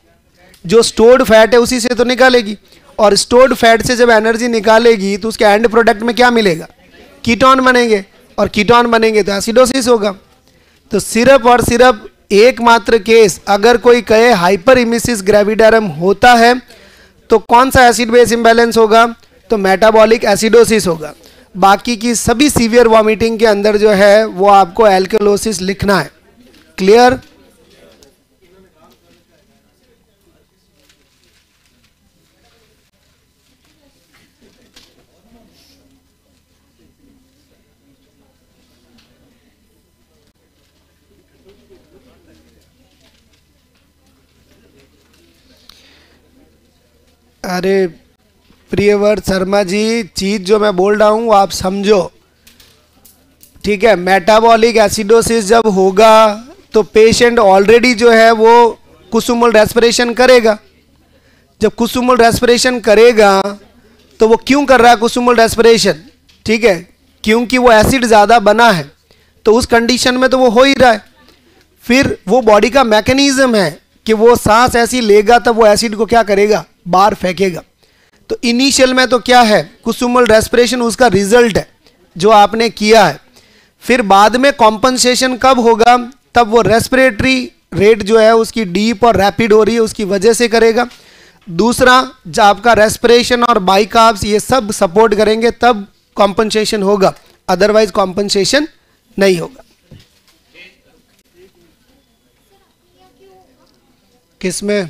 जो स्टोर्ड फैट है उसी से तो निकालेगी, और स्टोर्ड फैट से जब एनर्जी निकालेगी तो उसके एंड प्रोडक्ट में क्या मिलेगा, कीटोन बनेंगे, और कीटोन बनेंगे तो एसिडोसिस होगा। तो सिर्फ और सिर्फ एकमात्र केस, अगर कोई कहे हाइपर इमिसिस ग्रेविडरम होता है तो कौन सा एसिड बेस इंबैलेंस होगा, तो मेटाबॉलिक एसिडोसिस होगा। बाकी की सभी सीवियर वॉमिटिंग के अंदर जो है वो आपको एल्कलोसिस लिखना है। क्लियर? अरे प्रियव्रत शर्मा जी, चीज जो मैं बोल रहा हूं वो आप समझो, ठीक है। मेटाबॉलिक एसिडोसिस जब होगा तो पेशेंट ऑलरेडी जो है वो कुसुमल रेस्पिरेशन करेगा। जब कुसुमल रेस्पिरेशन करेगा तो वो क्यों कर रहा है कुसुमल रेस्पिरेशन, ठीक है, क्योंकि वो एसिड ज़्यादा बना है, तो उस कंडीशन में तो वो हो ही रहा है। फिर वो बॉडी का मैकेनिज्म है कि वो सांस ऐसी लेगा तब वो एसिड को क्या करेगा, बाहर फेंकेगा। तो इनिशियल में तो क्या है, कुसुमल रेस्पिरेशन उसका रिजल्ट है जो आपने किया है। फिर बाद में कॉम्पनसेशन कब होगा, तब वो रेस्पिरेटरी रेट जो है उसकी डीप और रैपिड हो रही है उसकी वजह से करेगा। दूसरा, जब आपका रेस्पिरेशन और बाइकार्ब्स ये सब सपोर्ट करेंगे तब कॉम्पनसेशन होगा, अदरवाइज कॉम्पनसेशन नहीं होगा। किसमें?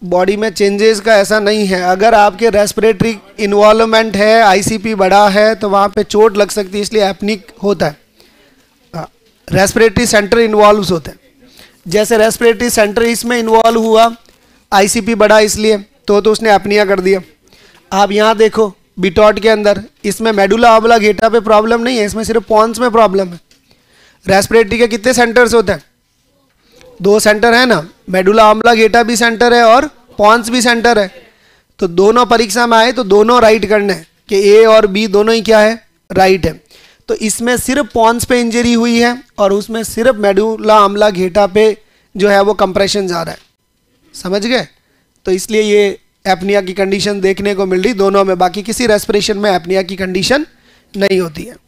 बॉडी में चेंजेस का ऐसा नहीं है। अगर आपके रेस्पिरेटरी इन्वॉल्वमेंट है, आईसीपी बढ़ा है, तो वहाँ पे चोट लग सकती है, इसलिए एपनिक होता है। रेस्पिरेटरी सेंटर इन्वॉल्व होते हैं, जैसे रेस्पिरेटरी सेंटर इसमें इन्वॉल्व हुआ, आईसीपी बढ़ा इसलिए तो उसने एपनिया कर दिया। आप यहाँ देखो बिटॉट के अंदर, इसमें मेडुला ऑब्लिंगेटा पे प्रॉब्लम नहीं है, इसमें सिर्फ पॉन्स में प्रॉब्लम है। रेस्पिरेटरी के कितने सेंटर्स होते हैं, 2 सेंटर है ना, मेडुला ऑब्लिंगेटा भी सेंटर है और पॉन्स भी सेंटर है। तो दोनों परीक्षा में आए तो दोनों राइट करने हैं कि ए और बी दोनों ही क्या है, राइट है। तो इसमें सिर्फ पॉन्स पे इंजरी हुई है और उसमें सिर्फ मेडुला ऑब्लिंगेटा पे जो है वो कंप्रेशन जा रहा है, समझ गए। तो इसलिए ये एपनिया की कंडीशन देखने को मिल रही दोनों में, बाकी किसी रेस्पिरेशन में एपनिया की कंडीशन नहीं होती है।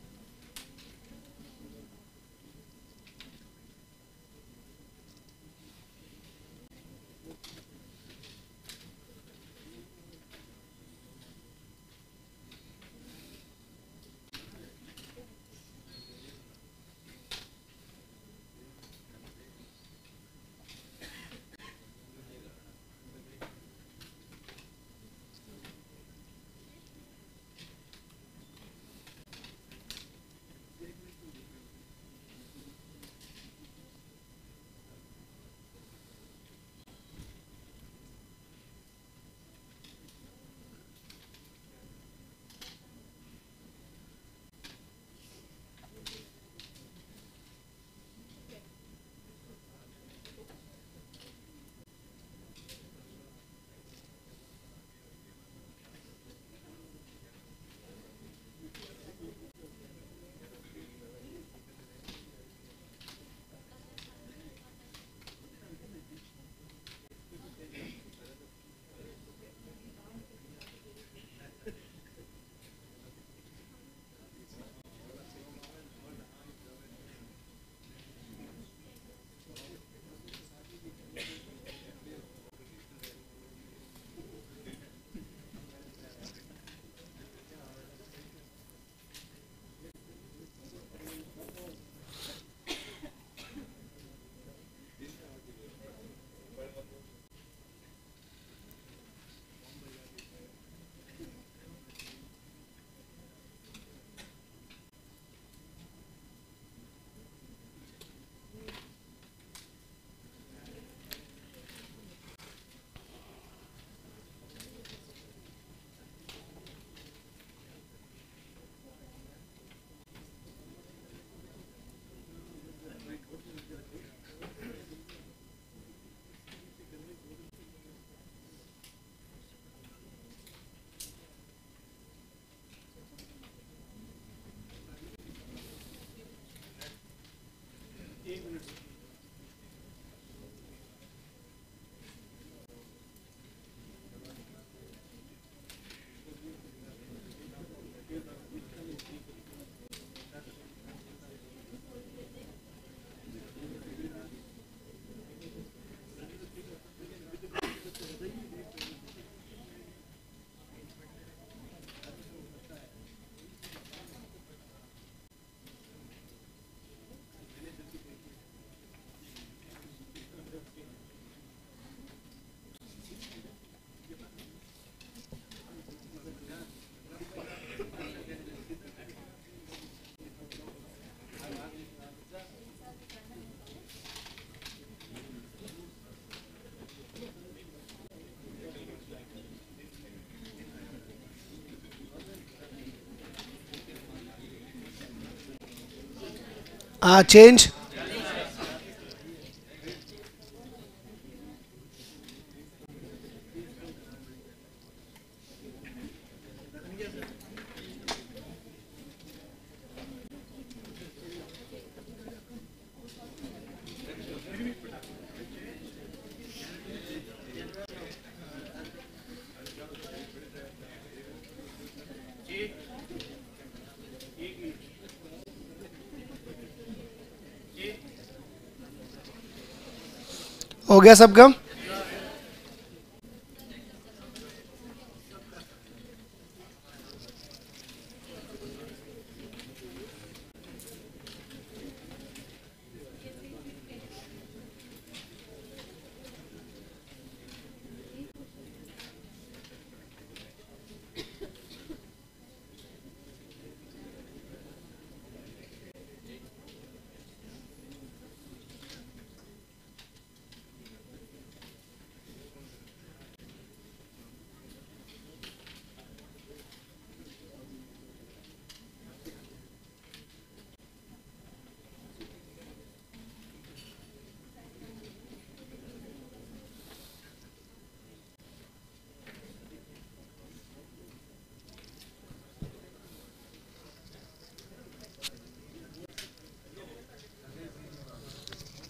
चेंज। हो गया सबका?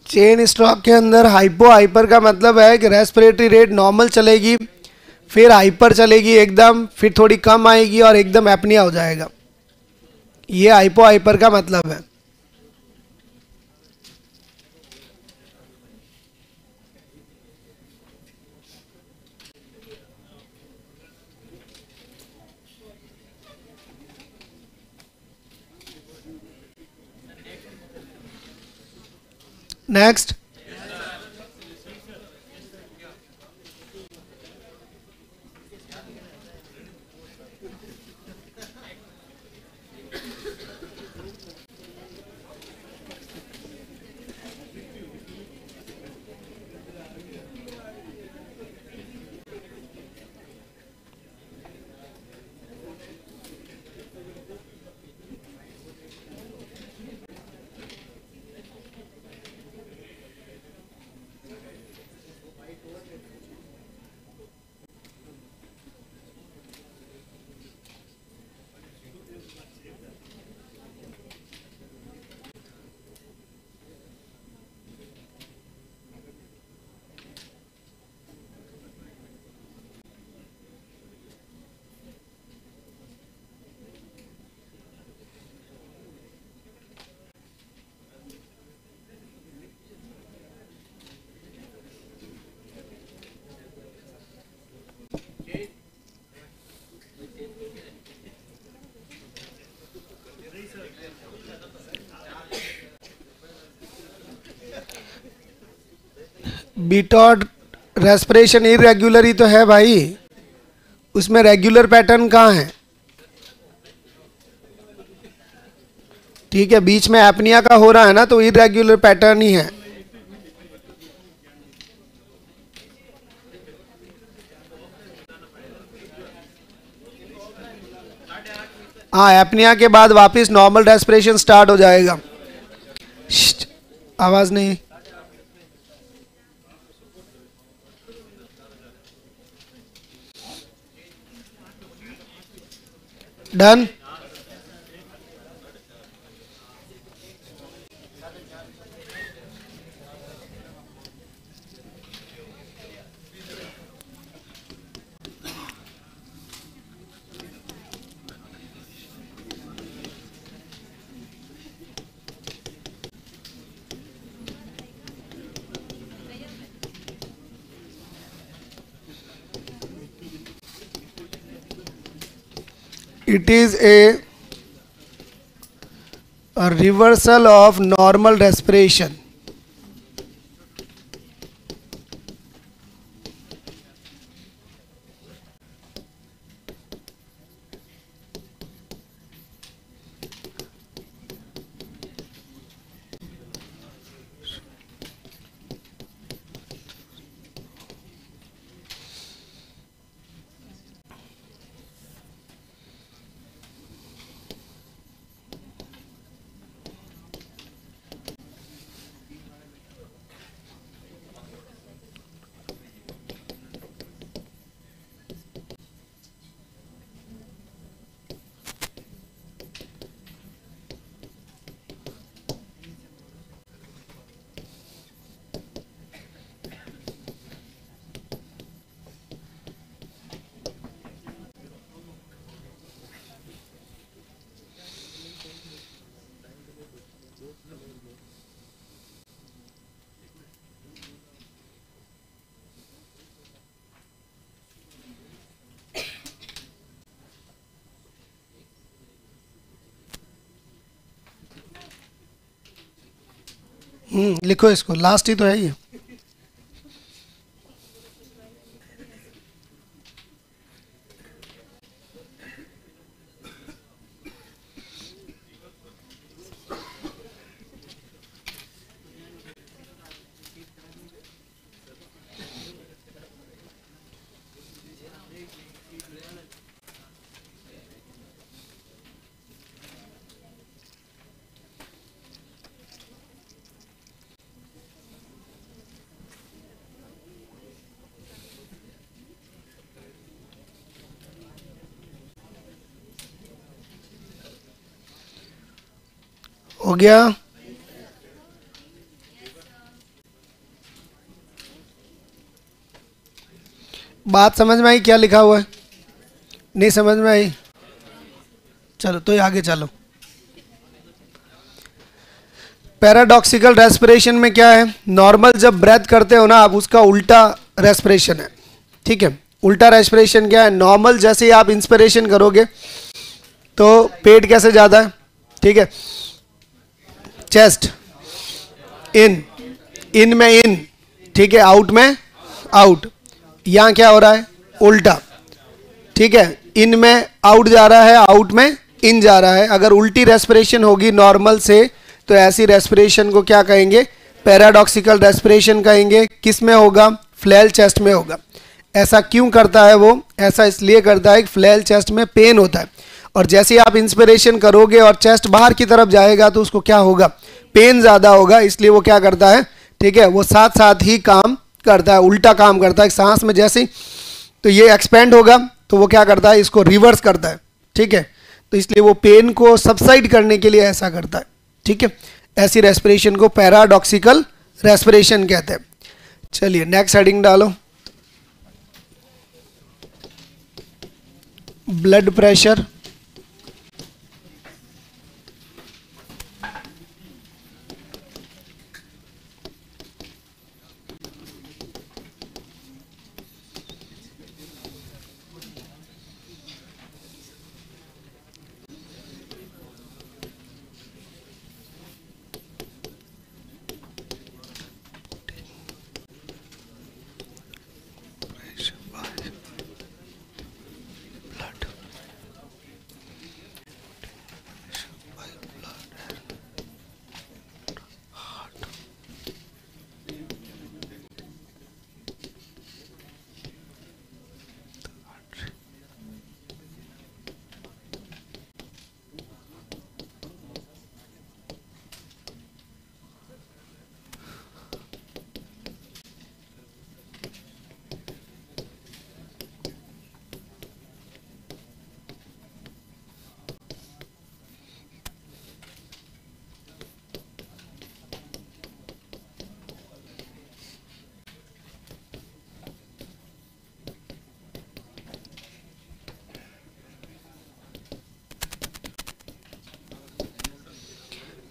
चेन स्ट्रोक के अंदर हाइपो हाइपर का मतलब है कि रेस्पिरेटरी रेट नॉर्मल चलेगी, फिर हाइपर चलेगी एकदम, फिर थोड़ी कम आएगी और एकदम एपनिया हो जाएगा। ये हाइपो हाइपर का मतलब है। नेक्स्ट। बीटॉट रेस्पिरेशन इरेगुलर ही तो है भाई, उसमें रेगुलर पैटर्न कहाँ है? ठीक है, बीच में एपनिया का हो रहा है ना, तो इरेगुलर पैटर्न ही है। हाँ, एपनिया के बाद वापस नॉर्मल रेस्पिरेशन स्टार्ट हो जाएगा। आवाज नहीं। Done. It is a reversal of normal respiration. लिखो इसको, लास्ट ही तो है ये। हो गया? बात समझ में आई क्या लिखा हुआ है? नहीं समझ में आई? चलो तो आगे चलो। पैराडॉक्सिकल रेस्पिरेशन में क्या है? नॉर्मल जब ब्रेथ करते हो ना आप, उसका उल्टा रेस्पिरेशन है। ठीक है, उल्टा रेस्पिरेशन क्या है? नॉर्मल जैसे ही आप इंस्पिरेशन करोगे तो पेट कैसे जाता है? ठीक है, चेस्ट इन, इन में इन, ठीक है, आउट में आउट। यहाँ क्या हो रहा है? उल्टा। ठीक है, इन में आउट जा रहा है, आउट में इन जा रहा है। अगर उल्टी रेस्पिरेशन होगी नॉर्मल से तो ऐसी रेस्पिरेशन को क्या कहेंगे? पैराडॉक्सिकल रेस्पिरेशन कहेंगे। किस में होगा? फ्लैल चेस्ट में होगा। ऐसा क्यों करता है वो? ऐसा इसलिए करता है कि फ्लैल चेस्ट में पेन होता है, और जैसे ही आप इंस्पिरेशन करोगे और चेस्ट बाहर की तरफ जाएगा तो उसको क्या होगा? पेन ज़्यादा होगा। इसलिए वो क्या करता है? ठीक है, वो साथ साथ ही काम करता है, उल्टा काम करता है। सांस में जैसे ही तो ये एक्सपेंड होगा तो वो क्या करता है? इसको रिवर्स करता है। ठीक है, तो इसलिए वो पेन को सबसाइड करने के लिए ऐसा करता है। ठीक है, ऐसी रेस्पिरेशन को पैराडॉक्सिकल रेस्पिरेशन कहते हैं। चलिए नेक्स्ट हेडिंग डालो। Blood pressure.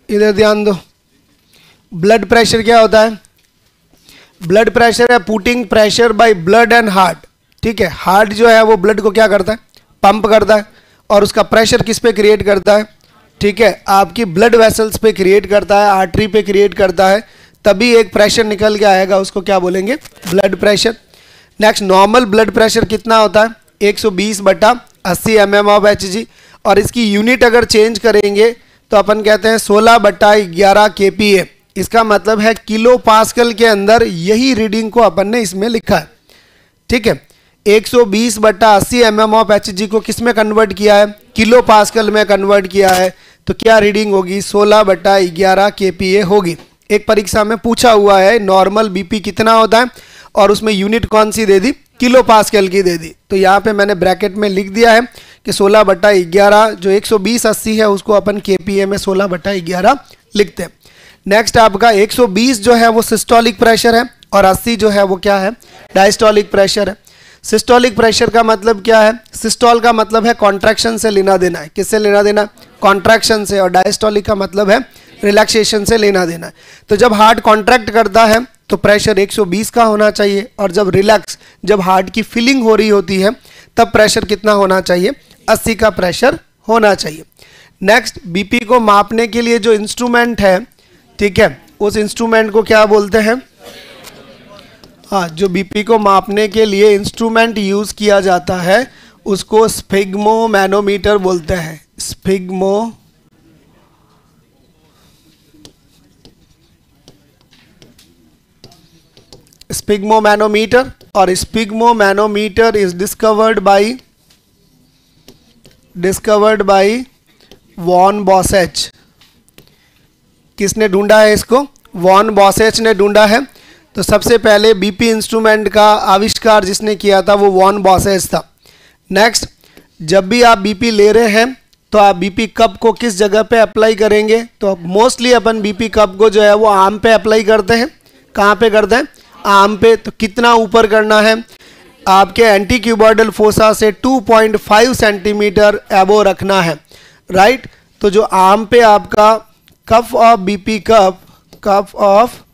इधर ध्यान दो। ब्लड प्रेशर क्या होता है? ब्लड प्रेशर है putting pressure by blood and heart. ठीक है, हार्ट जो है वो ब्लड को क्या करता है? पंप करता है, और उसका प्रेशर किस पे क्रिएट करता है? ठीक है, आपकी ब्लड वेसल्स पे क्रिएट करता है, आर्टरी पे क्रिएट करता है, तभी एक प्रेशर निकल के आएगा, उसको क्या बोलेंगे? Blood pressure. Next, normal blood pressure कितना होता है? 120/80 mm ऑफ Hg, और इसकी यूनिट अगर चेंज करेंगे तो अपन कहते हैं 16/11 kPa। इसका मतलब है किलो पास्कल के अंदर यही रीडिंग को अपन ने इसमें लिखा है। ठीक है, 120/80 mm ऑफ Hg को किस में कन्वर्ट किया है? किलो पास्कल में कन्वर्ट किया है, तो क्या रीडिंग होगी? 16/11 kPa होगी। एक परीक्षा में पूछा हुआ है नॉर्मल बीपी कितना होता है, और उसमें यूनिट कौन सी दे दी? किलो पास्कल की दे दी। तो यहाँ पे मैंने ब्रैकेट में लिख दिया है कि 16/11, जो 120/80 है उसको अपन kPa में 16/11 लिखते हैं। नेक्स्ट आपका 120 जो है वो सिस्टोलिक प्रेशर है, और 80 जो है वो क्या है? डायस्टोलिक प्रेशर है। सिस्टोलिक प्रेशर का मतलब क्या है? सिस्टोल का मतलब है कॉन्ट्रैक्शन से लेना देना है। किससे लेना देना? कॉन्ट्रैक्शन से। और डायस्टोलिक का मतलब है रिलैक्सेशन से लेना देना है। तो जब हार्ट कॉन्ट्रैक्ट करता है तो प्रेशर 120 का होना चाहिए, और जब रिलैक्स, जब हार्ट की फीलिंग हो रही होती है तब प्रेशर कितना होना चाहिए? 80 का प्रेशर होना चाहिए। नेक्स्ट, बीपी को मापने के लिए जो इंस्ट्रूमेंट है, ठीक है, उस इंस्ट्रूमेंट को क्या बोलते हैं? हाँ, जो बीपी को मापने के लिए इंस्ट्रूमेंट यूज किया जाता है उसको स्फिग्मोमैनोमीटर बोलते हैं। स्फिग्मोमैनोमीटर। और sphygmomanometer is discovered by von Basch. किसने ढूंढा है इसको? वॉन बॉसेच ने ढूंढा है। तो सबसे पहले बीपी इंस्ट्रूमेंट का आविष्कार जिसने किया था वो वॉन बॉसेच था। नेक्स्ट, जब भी आप बीपी ले रहे हैं तो आप बीपी कप को किस जगह पे अप्लाई करेंगे? तो मोस्टली अपन बीपी कप को जो है वो आर्म पे अप्लाई करते हैं। कहाँ पे करते हैं? आर्म पे। तो कितना ऊपर करना है? आपके एंटी क्यूबॉइडल फोसा से 2.5 सेंटीमीटर एबो रखना है, राइट। तो जो आर्म पे आपका cuff of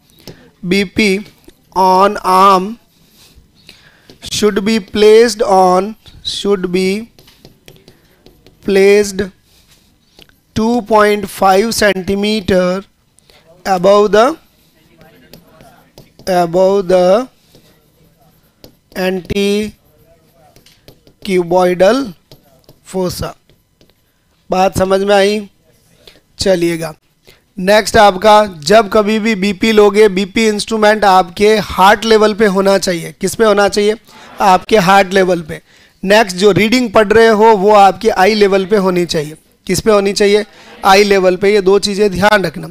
BP on arm should be placed 2.5 centimeter above the anticuboidal fossa। बात समझ में आई? चलिएगा नेक्स्ट, आपका जब कभी भी बीपी लोगे, बीपी इंस्ट्रूमेंट आपके हार्ट लेवल पे होना चाहिए। किस पे होना चाहिए? आपके हार्ट लेवल पे। नेक्स्ट, जो रीडिंग पढ़ रहे हो वो आपके आई लेवल पे होनी चाहिए। किस पे होनी चाहिए? आई लेवल पे। ये दो चीज़ें ध्यान रखना।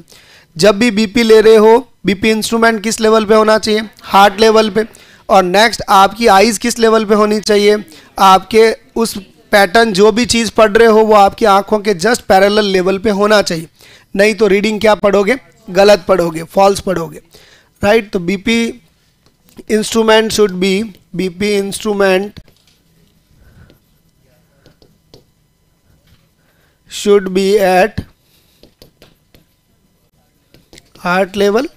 जब भी बीपी ले रहे हो, बीपी इंस्ट्रूमेंट किस लेवल पे होना चाहिए? हार्ट लेवल पे। और नेक्स्ट, आपकी आईज किस लेवल पे होनी चाहिए? आपके उस पैटर्न जो भी चीज़ पढ़ रहे हो वो आपकी आंखों के जस्ट पैरेलल लेवल पे होना चाहिए। नहीं तो रीडिंग क्या पढ़ोगे? गलत पढ़ोगे, फॉल्स पढ़ोगे, राइट। तो BP instrument should be at heart level.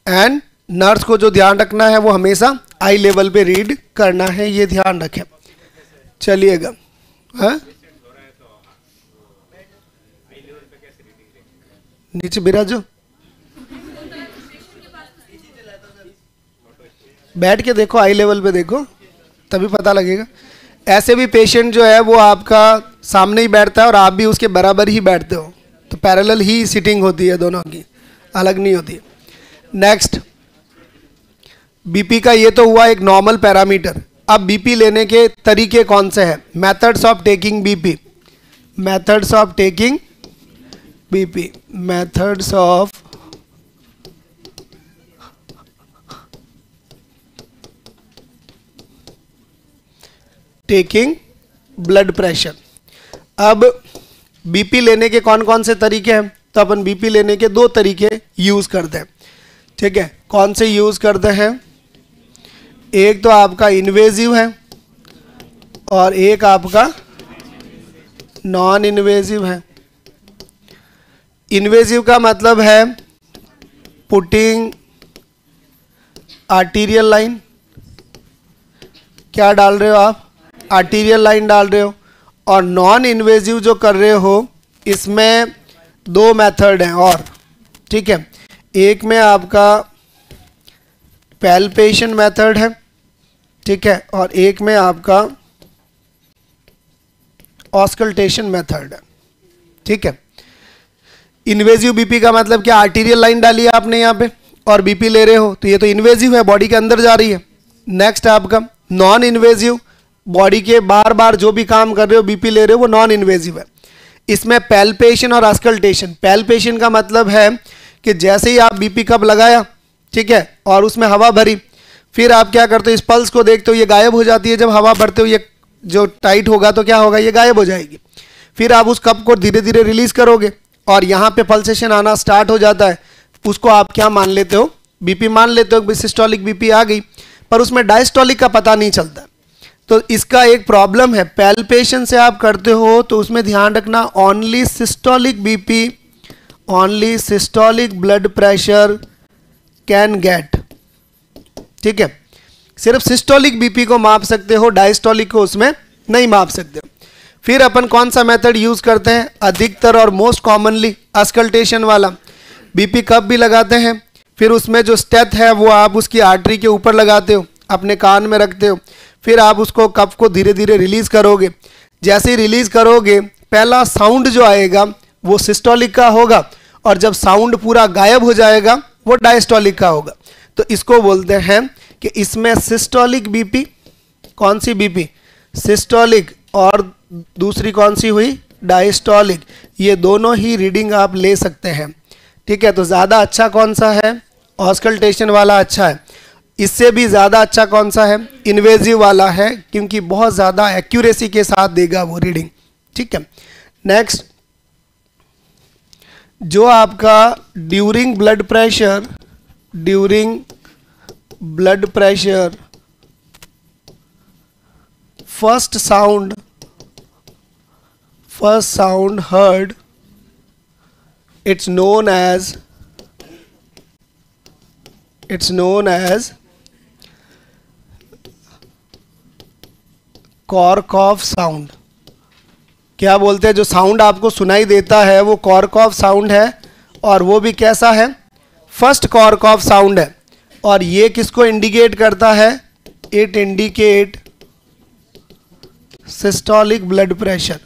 And nurse को जो ध्यान रखना है वो हमेशा आई लेवल पे रीड करना है, ये ध्यान रखें। चलिएगा, हाँ नीचे बिराजो, बैठ के देखो, आई लेवल पे देखो, तभी पता लगेगा। ऐसे भी पेशेंट जो है वो आपका सामने ही बैठता है और आप भी उसके बराबर ही बैठते हो, तो पैरेलल ही सिटिंग होती है, दोनों की अलग नहीं होती है। नेक्स्ट, बीपी का ये तो हुआ एक नॉर्मल पैरामीटर। अब बीपी लेने के तरीके कौन से हैं? Methods of taking BP. Methods of taking BP, methods of taking blood pressure. अब बीपी लेने के कौन कौन से तरीके हैं? तो अपन बीपी लेने के दो तरीके यूज करते हैं, ठीक है। कौन से यूज करते हैं? एक तो आपका इन्वेजिव है और एक आपका नॉन इन्वेजिव है। इन्वेजिव का मतलब है पुटिंग आर्टीरियल लाइन। क्या डाल रहे हो आप? आर्टीरियल लाइन डाल रहे हो। और नॉन इन्वेजिव जो कर रहे हो इसमें दो मेथड हैं और, ठीक है। एक में आपका पैल्पेशन मेथड है, ठीक है, और एक में आपका ऑस्कल्टेशन मेथड है, ठीक है। इन्वेजिव बीपी का मतलब क्या? आर्टीरियल लाइन डाली है आपने यहाँ पे और बीपी ले रहे हो, तो ये तो इन्वेजिव है, बॉडी के अंदर जा रही है। नेक्स्ट आपका नॉन इन्वेजिव, बॉडी के बार बार जो भी काम कर रहे हो, बीपी ले रहे हो, वो नॉन इन्वेजिव है। इसमें पैल्पेशन और ऑस्कल्टेशन। पैल्पेशन का मतलब है कि जैसे ही आप बीपी कप लगाया, ठीक है, और उसमें हवा भरी, फिर आप क्या करते हो? इस पल्स को देखते हो, ये गायब हो जाती है। जब हवा भरते हो ये जो टाइट होगा तो क्या होगा? ये गायब हो जाएगी। फिर आप उस कप को धीरे धीरे रिलीज करोगे और यहाँ पे पल्सेशन आना स्टार्ट हो जाता है। उसको आप क्या मान लेते हो? बीपी मान लेते हो, सिस्टोलिक बीपी आ गई, पर उसमें डायस्टोलिक का पता नहीं चलता। तो इसका एक प्रॉब्लम है। पैल्पेशन से आप करते हो तो उसमें ध्यान रखना, only systolic BP, only systolic blood pressure can get, ठीक है। सिर्फ सिस्टोलिक बीपी को माप सकते हो, डायस्टोलिक को उसमें नहीं माप सकते। फिर अपन कौन सा मेथड यूज करते हैं? अधिकतर और मोस्ट कॉमनली ऑस्कल्टेशन वाला। बीपी कप भी लगाते हैं, फिर उसमें जो स्टेथ है वो आप उसकी आर्टरी के ऊपर लगाते हो, अपने कान में रखते हो, फिर आप उसको कप को धीरे धीरे रिलीज करोगे। जैसे ही रिलीज करोगे पहला साउंड जो आएगा वो सिस्टोलिक का होगा, और जब साउंड पूरा गायब हो जाएगा वो डायस्टोलिक का होगा। तो इसको बोलते हैं कि इसमें सिस्टोलिक बीपी, कौन सी बीपी, सिस्टोलिक, और दूसरी कौन सी हुई, डायस्टोलिक, ये दोनों ही रीडिंग आप ले सकते हैं। ठीक है, तो ज़्यादा अच्छा कौन सा है, ऑस्कल्टेशन वाला अच्छा है। इससे भी ज़्यादा अच्छा कौन सा है, इन्वेजिव वाला है, क्योंकि बहुत ज़्यादा एक्यूरेसी के साथ देगा वो रीडिंग। ठीक है, नेक्स्ट, जो आपका during blood pressure, during blood pressure first sound heard, it's known as Korotkoff sound. क्या बोलते हैं, जो साउंड आपको सुनाई देता है वो कॉर्कॉफ साउंड है, और वो भी कैसा है, फर्स्ट कॉर्कॉफ साउंड है। और ये किसको इंडिकेट करता है, it indicate systolic blood pressure.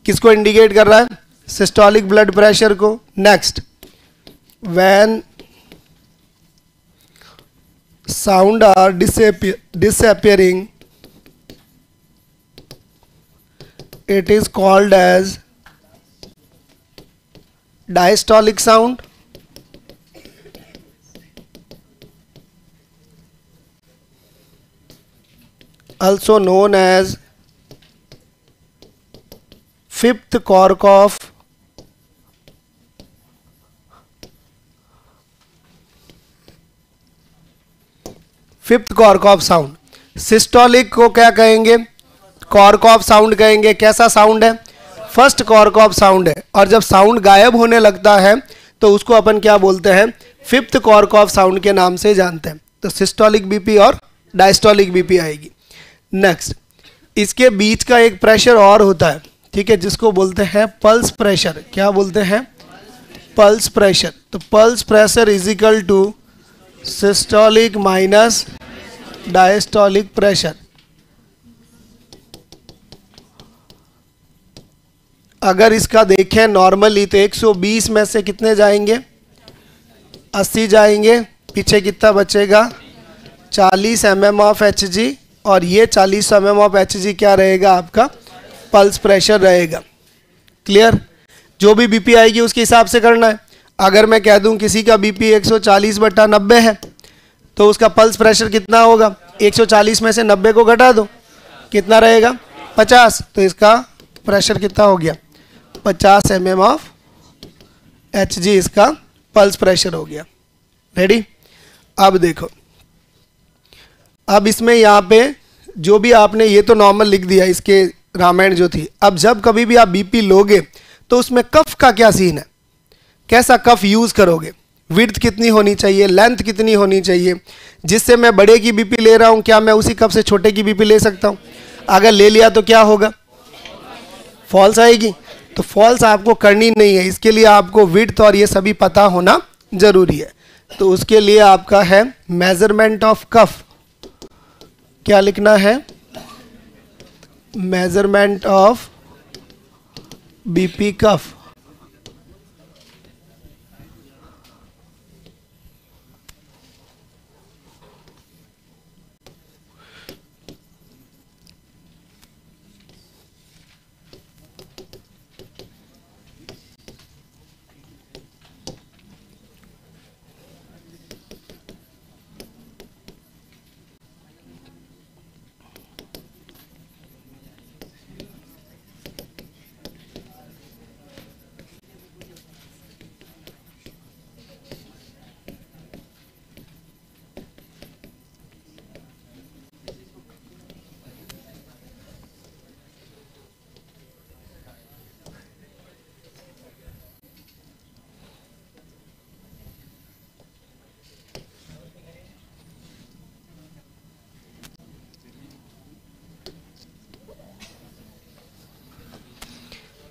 किसको इंडिकेट कर रहा है, सिस्टोलिक ब्लड प्रेशर को। Next, when sound are disappearing, it is called as diastolic sound, also known as fifth Kharkov, fifth Korotkoff sound. Systolic को क्या कहेंगे, कॉर्कॉफ साउंड कहेंगे। कैसा साउंड है, फर्स्ट कॉर्कॉफ साउंड है, और जब साउंड गायब होने लगता है तो उसको अपन क्या बोलते हैं, फिफ्थ कॉर्कॉफ साउंड के नाम से जानते हैं। तो सिस्टोलिक बीपी और डायस्टोलिक बीपी आएगी। नेक्स्ट, इसके बीच का एक प्रेशर और होता है, ठीक है, जिसको बोलते हैं पल्स प्रेशर। क्या बोलते हैं, पल्स प्रेशर। तो pulse pressure is equal to systolic minus diastolic pressure. अगर इसका देखें नॉर्मली तो 120 में से कितने जाएंगे, 80 जाएंगे, पीछे कितना बचेगा, 40 mm ऑफ Hg, और ये 40 mm ऑफ Hg क्या रहेगा, आपका पल्स प्रेशर रहेगा। क्लियर, जो भी बीपी आएगी उसके हिसाब से करना है। अगर मैं कह दूं किसी का बीपी 140/90 है तो उसका पल्स प्रेशर कितना होगा, 140 में से 90 को घटा दो, कितना रहेगा, 50। तो इसका प्रेशर कितना हो गया, 50 mm ऑफ Hg इसका पल्स प्रेशर हो गया। रेडी, अब देखो, अब इसमें यहाँ पे जो भी आपने, ये तो नॉर्मल लिख दिया इसके रामायण जो थी। अब जब कभी भी आप बीपी लोगे तो उसमें कफ का क्या सीन है, कैसा कफ यूज करोगे, विड्थ कितनी होनी चाहिए, लेंथ कितनी होनी चाहिए, जिससे मैं बड़े की बीपी ले रहा हूं क्या मैं उसी कफ से छोटे की बीपी ले सकता हूं, अगर ले लिया तो क्या होगा, फॉल्स आएगी। तो फॉल्स आपको करनी नहीं है, इसके लिए आपको विड्थ और ये सभी पता होना जरूरी है। तो उसके लिए आपका है मेजरमेंट ऑफ कफ, क्या लिखना है, मेजरमेंट ऑफ बीपी कफ।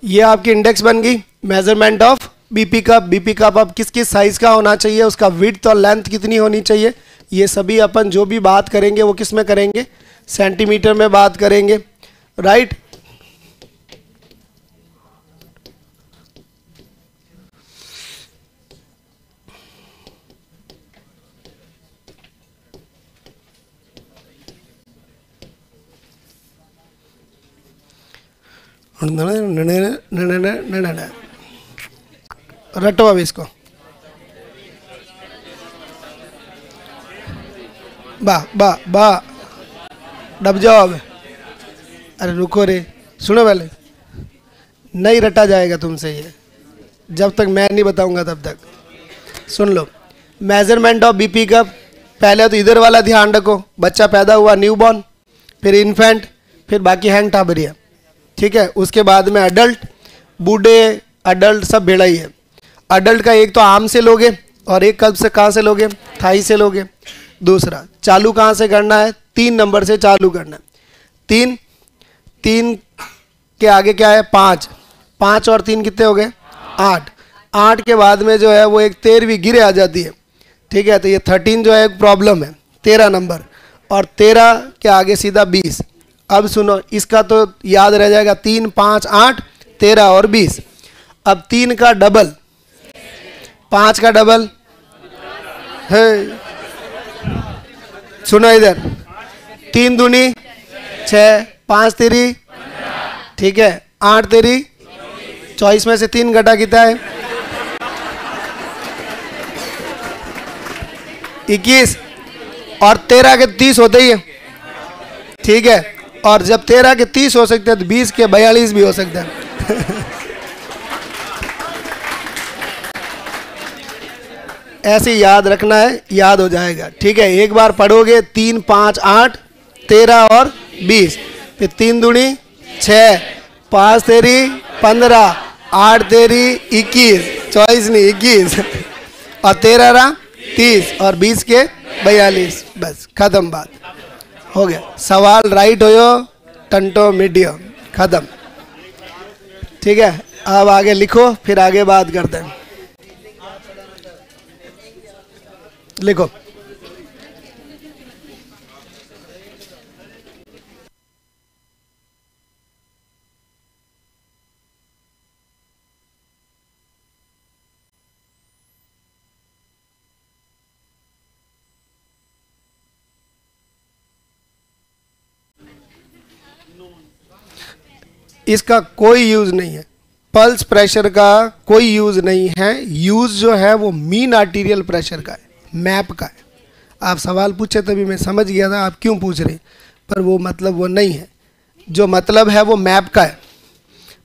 ये आपकी इंडेक्स बन गई measurement of BP cup. BP cup अब किस किस साइज का होना चाहिए, उसका विड्थ और लेंथ कितनी होनी चाहिए, ये सभी अपन जो भी बात करेंगे वो किस में करेंगे, सेंटीमीटर में बात करेंगे, राइट। रटो अब इसको, बा बा बा डब जाओ अब। अरे रुको रे, सुनो पहले, नहीं रटा जाएगा तुमसे ये, जब तक मैं नहीं बताऊंगा तब तक। सुन लो, मेजरमेंट ऑफ बीपी का पहले तो इधर वाला ध्यान रखो, बच्चा पैदा हुआ न्यूबॉर्न, फिर इन्फेंट, फिर बाकी हैंग टाबरिया, ठीक है। उसके बाद में अडल्ट, बूढ़े, अडल्ट सब भेड़ा ही है। अडल्ट का एक तो आर्म से लोगे और एक कब से कहाँ से लोगे, थाई से लोगे। दूसरा चालू कहाँ से करना है, 3 नंबर से चालू करना है। 3 3 के आगे क्या है 5, 5 और 3 कितने हो गए 8। 8 के बाद में जो है वो एक 13वीं गिरे आ जाती है, ठीक है। तो ये 13 जो है एक प्रॉब्लम है, 13 नंबर, और 13 के आगे सीधा 20। अब सुनो, इसका तो याद रह जाएगा 3 5 8 13 और 20। अब 3 का डबल, 5 का डबल है, सुनो इधर, 3 दूनी 6, 5 तेरी, ठीक है, 8 तेरी 24 में से 3 घटा कितना है 21, और 13 के 30 होते ही है, ठीक है। और जब 13 के 30 हो सकते हैं तो 20 के 42 भी हो सकते हैं। ऐसे याद रखना है, याद हो जाएगा, ठीक है। एक बार पढ़ोगे 3 5 8 13 और 20, फिर 3 दूनी 6, 5 तेरी 15, 8 तेरी 21, 24 नहीं 21, और 13 रहा 30 और 20 के 42, बस खत्म, बात हो गया। सवाल राइट हो टंटो मीडियो, खत्म, ठीक है। अब आगे लिखो, फिर आगे बात करते हैं। लिखो, इसका कोई यूज नहीं है, पल्स प्रेशर का कोई यूज नहीं है। यूज जो है वो मीन आर्टीरियल प्रेशर का है, मैप का है। आप सवाल पूछे तभी मैं समझ गया था आप क्यों पूछ रहे, पर वो मतलब वो नहीं है, जो मतलब है वो मैप का है।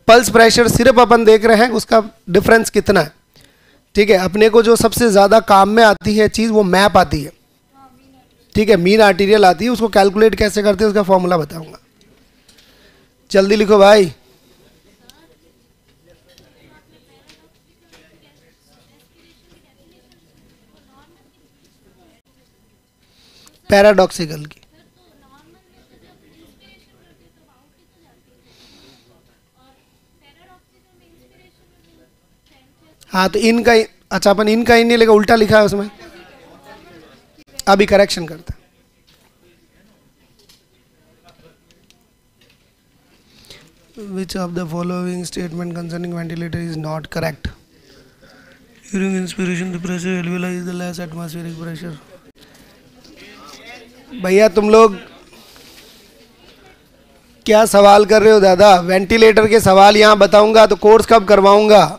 पल्स प्रेशर सिर्फ अपन देख रहे हैं उसका डिफरेंस कितना है, ठीक है। अपने को जो सबसे ज़्यादा काम में आती है चीज़ वो मैप आती है, ठीक है, मीन आर्टीरियल आती है। उसको कैलकुलेट कैसे करते हैं उसका फॉर्मूला बताऊंगा, जल्दी लिखो भाई। पैराडॉक्सिकल की, हाँ तो इनका, अच्छा अपन इनका ही नहीं लेगा, उल्टा लिखा है उसमें, अभी करेक्शन करते हैं। Which of the following statement concerning ventilator is not correct? During inspiration, the pressure alveoli is the less atmospheric pressure. भैया तुम लोग क्या सवाल कर रहे हो दादा? वेंटिलेटर के सवाल यहाँ बताऊंगा तो कोर्स कब करवाऊंगा?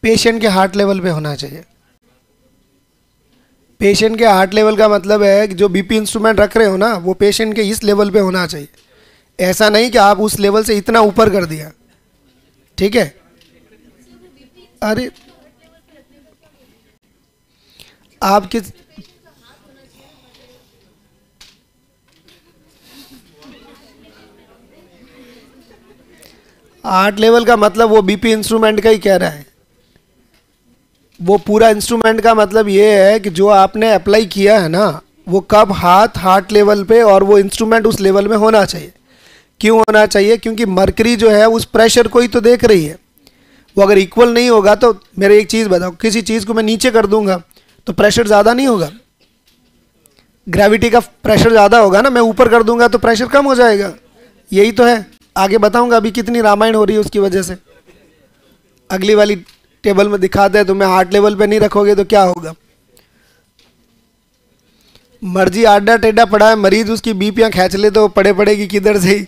पेशेंट के हार्ट लेवल पे होना चाहिए। पेशेंट के हार्ट लेवल का मतलब है कि जो बीपी इंस्ट्रूमेंट रख रहे हो ना, वो पेशेंट के इस लेवल पे होना चाहिए। ऐसा नहीं कि आप उस लेवल से इतना ऊपर कर दिया, ठीक है। अरे आप किस हार्ट लेवल का मतलब वो बीपी इंस्ट्रूमेंट का ही कह रहा है। वो पूरा इंस्ट्रूमेंट का मतलब ये है कि जो आपने अप्लाई किया है ना, वो कब हार्ट लेवल पे, और वो इंस्ट्रूमेंट उस लेवल में होना चाहिए। क्यों होना चाहिए? क्योंकि मरकरी जो है उस प्रेशर को ही तो देख रही है। वो अगर इक्वल नहीं होगा तो मेरे एक चीज़ बताओ, किसी चीज़ को मैं नीचे कर दूंगा तो प्रेशर ज़्यादा नहीं होगा? ग्रेविटी का प्रेशर ज़्यादा होगा ना, मैं ऊपर कर दूंगा तो प्रेशर कम हो जाएगा। यही तो है। आगे बताऊंगा अभी कितनी रामायण हो रही है उसकी वजह से। अगली वाली टेबल में दिखाते हैं, तुम्हें हार्ट लेवल पे नहीं रखोगे तो क्या होगा। मर्जी आडा टेढ़ा पड़ा है, मरीज उसकी बीपियां खींच ले तो पड़े पड़ेगी किधर से ही,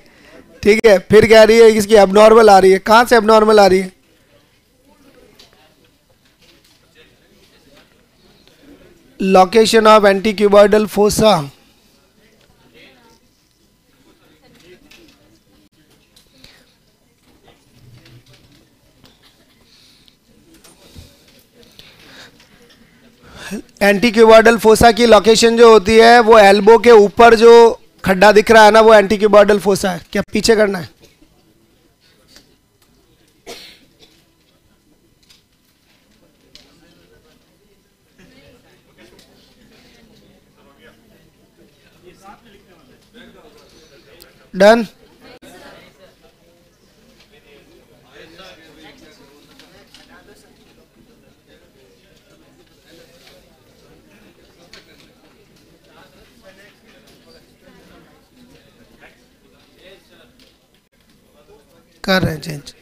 ठीक है। फिर कह रही है इसकी एबनॉर्मल आ रही है। कहाँ से एबनॉर्मल आ रही है? Location of antecubital fossa. Antecubital fossa की लोकेशन जो होती है वो एल्बो के ऊपर जो खड्डा दिख रहा है ना, वो एंटीक्यूबॉइडल फोसा है। क्या पीछे करना है? डन। कर रहे हैं चेंज।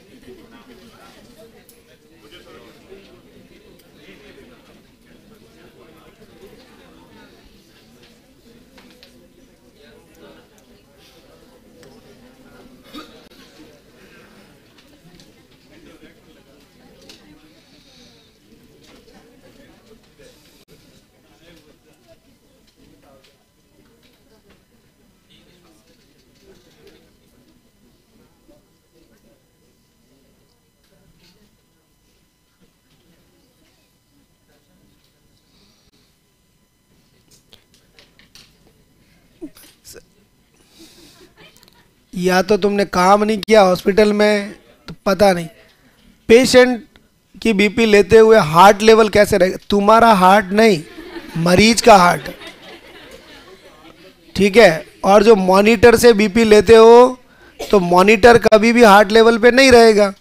या तो तुमने काम नहीं किया हॉस्पिटल में तो पता नहीं। पेशेंट की बीपी लेते हुए हार्ट लेवल कैसे रहेगा? तुम्हारा हार्ट नहीं, मरीज का हार्ट, ठीक है। और जो मॉनिटर से बीपी लेते हो तो मॉनिटर कभी भी हार्ट लेवल पे नहीं रहेगा,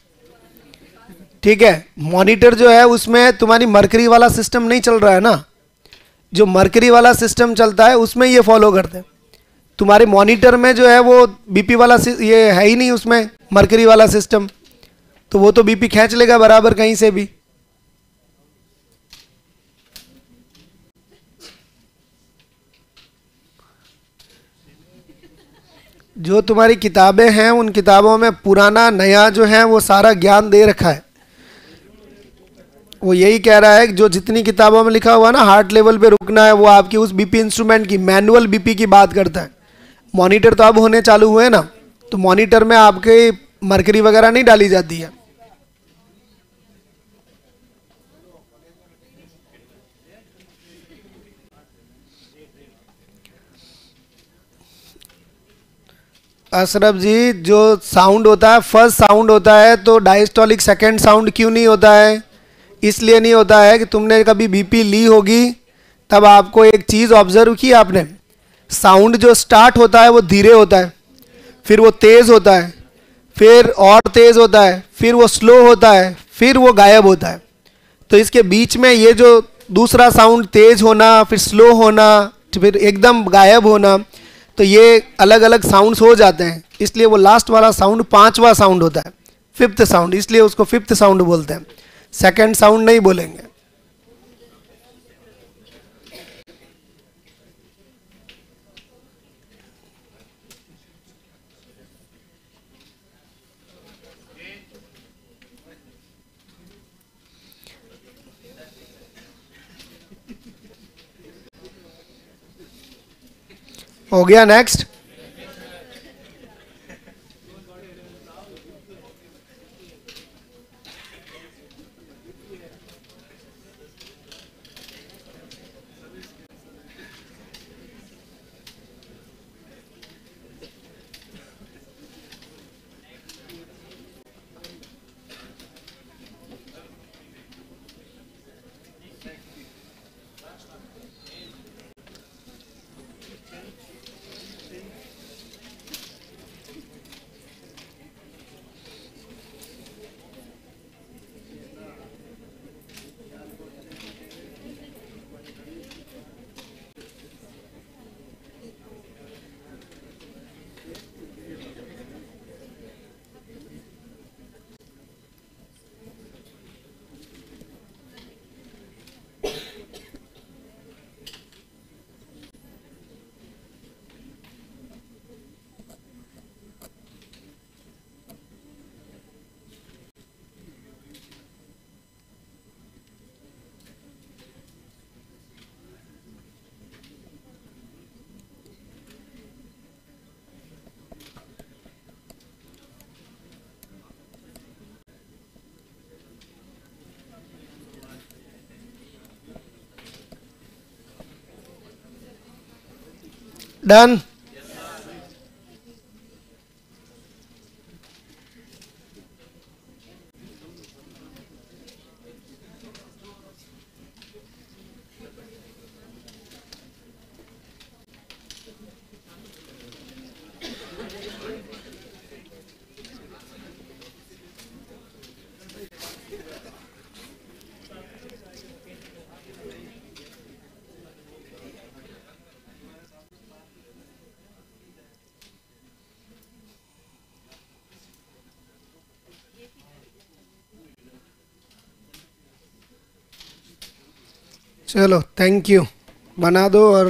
ठीक है। मॉनिटर जो है उसमें तुम्हारी मरकरी वाला सिस्टम नहीं चल रहा है ना। जो मरकरी वाला सिस्टम चलता है उसमें ये फॉलो करते हैं। तुम्हारे मॉनिटर में जो है वो बीपी वाला ये है ही नहीं उसमें, मरकरी वाला सिस्टम। तो वो तो बीपी खींच लेगा बराबर कहीं से भी। जो तुम्हारी किताबें हैं उन किताबों में पुराना नया जो है वो सारा ज्ञान दे रखा है। वो यही कह रहा है कि जो जितनी किताबों में लिखा हुआ ना हार्ट लेवल पे रुकना है, वो आपकी उस बीपी इंस्ट्रूमेंट की मैनुअल बीपी की बात करता है। मॉनिटर तो अब होने चालू हुए ना, तो मॉनिटर में आपके मरकरी वगैरह नहीं डाली जाती है। अशरफ जी, जो साउंड होता है फर्स्ट साउंड होता है, तो डायस्टोलिक सेकंड साउंड क्यों नहीं होता है? इसलिए नहीं होता है कि तुमने कभी बीपी ली होगी तब आपको एक चीज़ ऑब्जर्व की आपने। साउंड जो स्टार्ट होता है वो धीरे होता है, फिर वो तेज़ होता है, फिर और तेज़ होता है, फिर वो स्लो होता है, फिर वो गायब होता है। तो इसके बीच में ये जो दूसरा साउंड तेज़ होना, फिर स्लो होना, फिर एकदम गायब होना, तो ये अलग अलग साउंड्स हो जाते हैं। इसलिए वो लास्ट वाला साउंड पांचवा साउंड होता है, फिफ्थ साउंड, इसलिए उसको फिफ्थ साउंड बोलते हैं। सेकंड साउंड नहीं बोलेंगे। हो गया, नेक्स्ट। डन। चलो, थैंक यू। बना दो और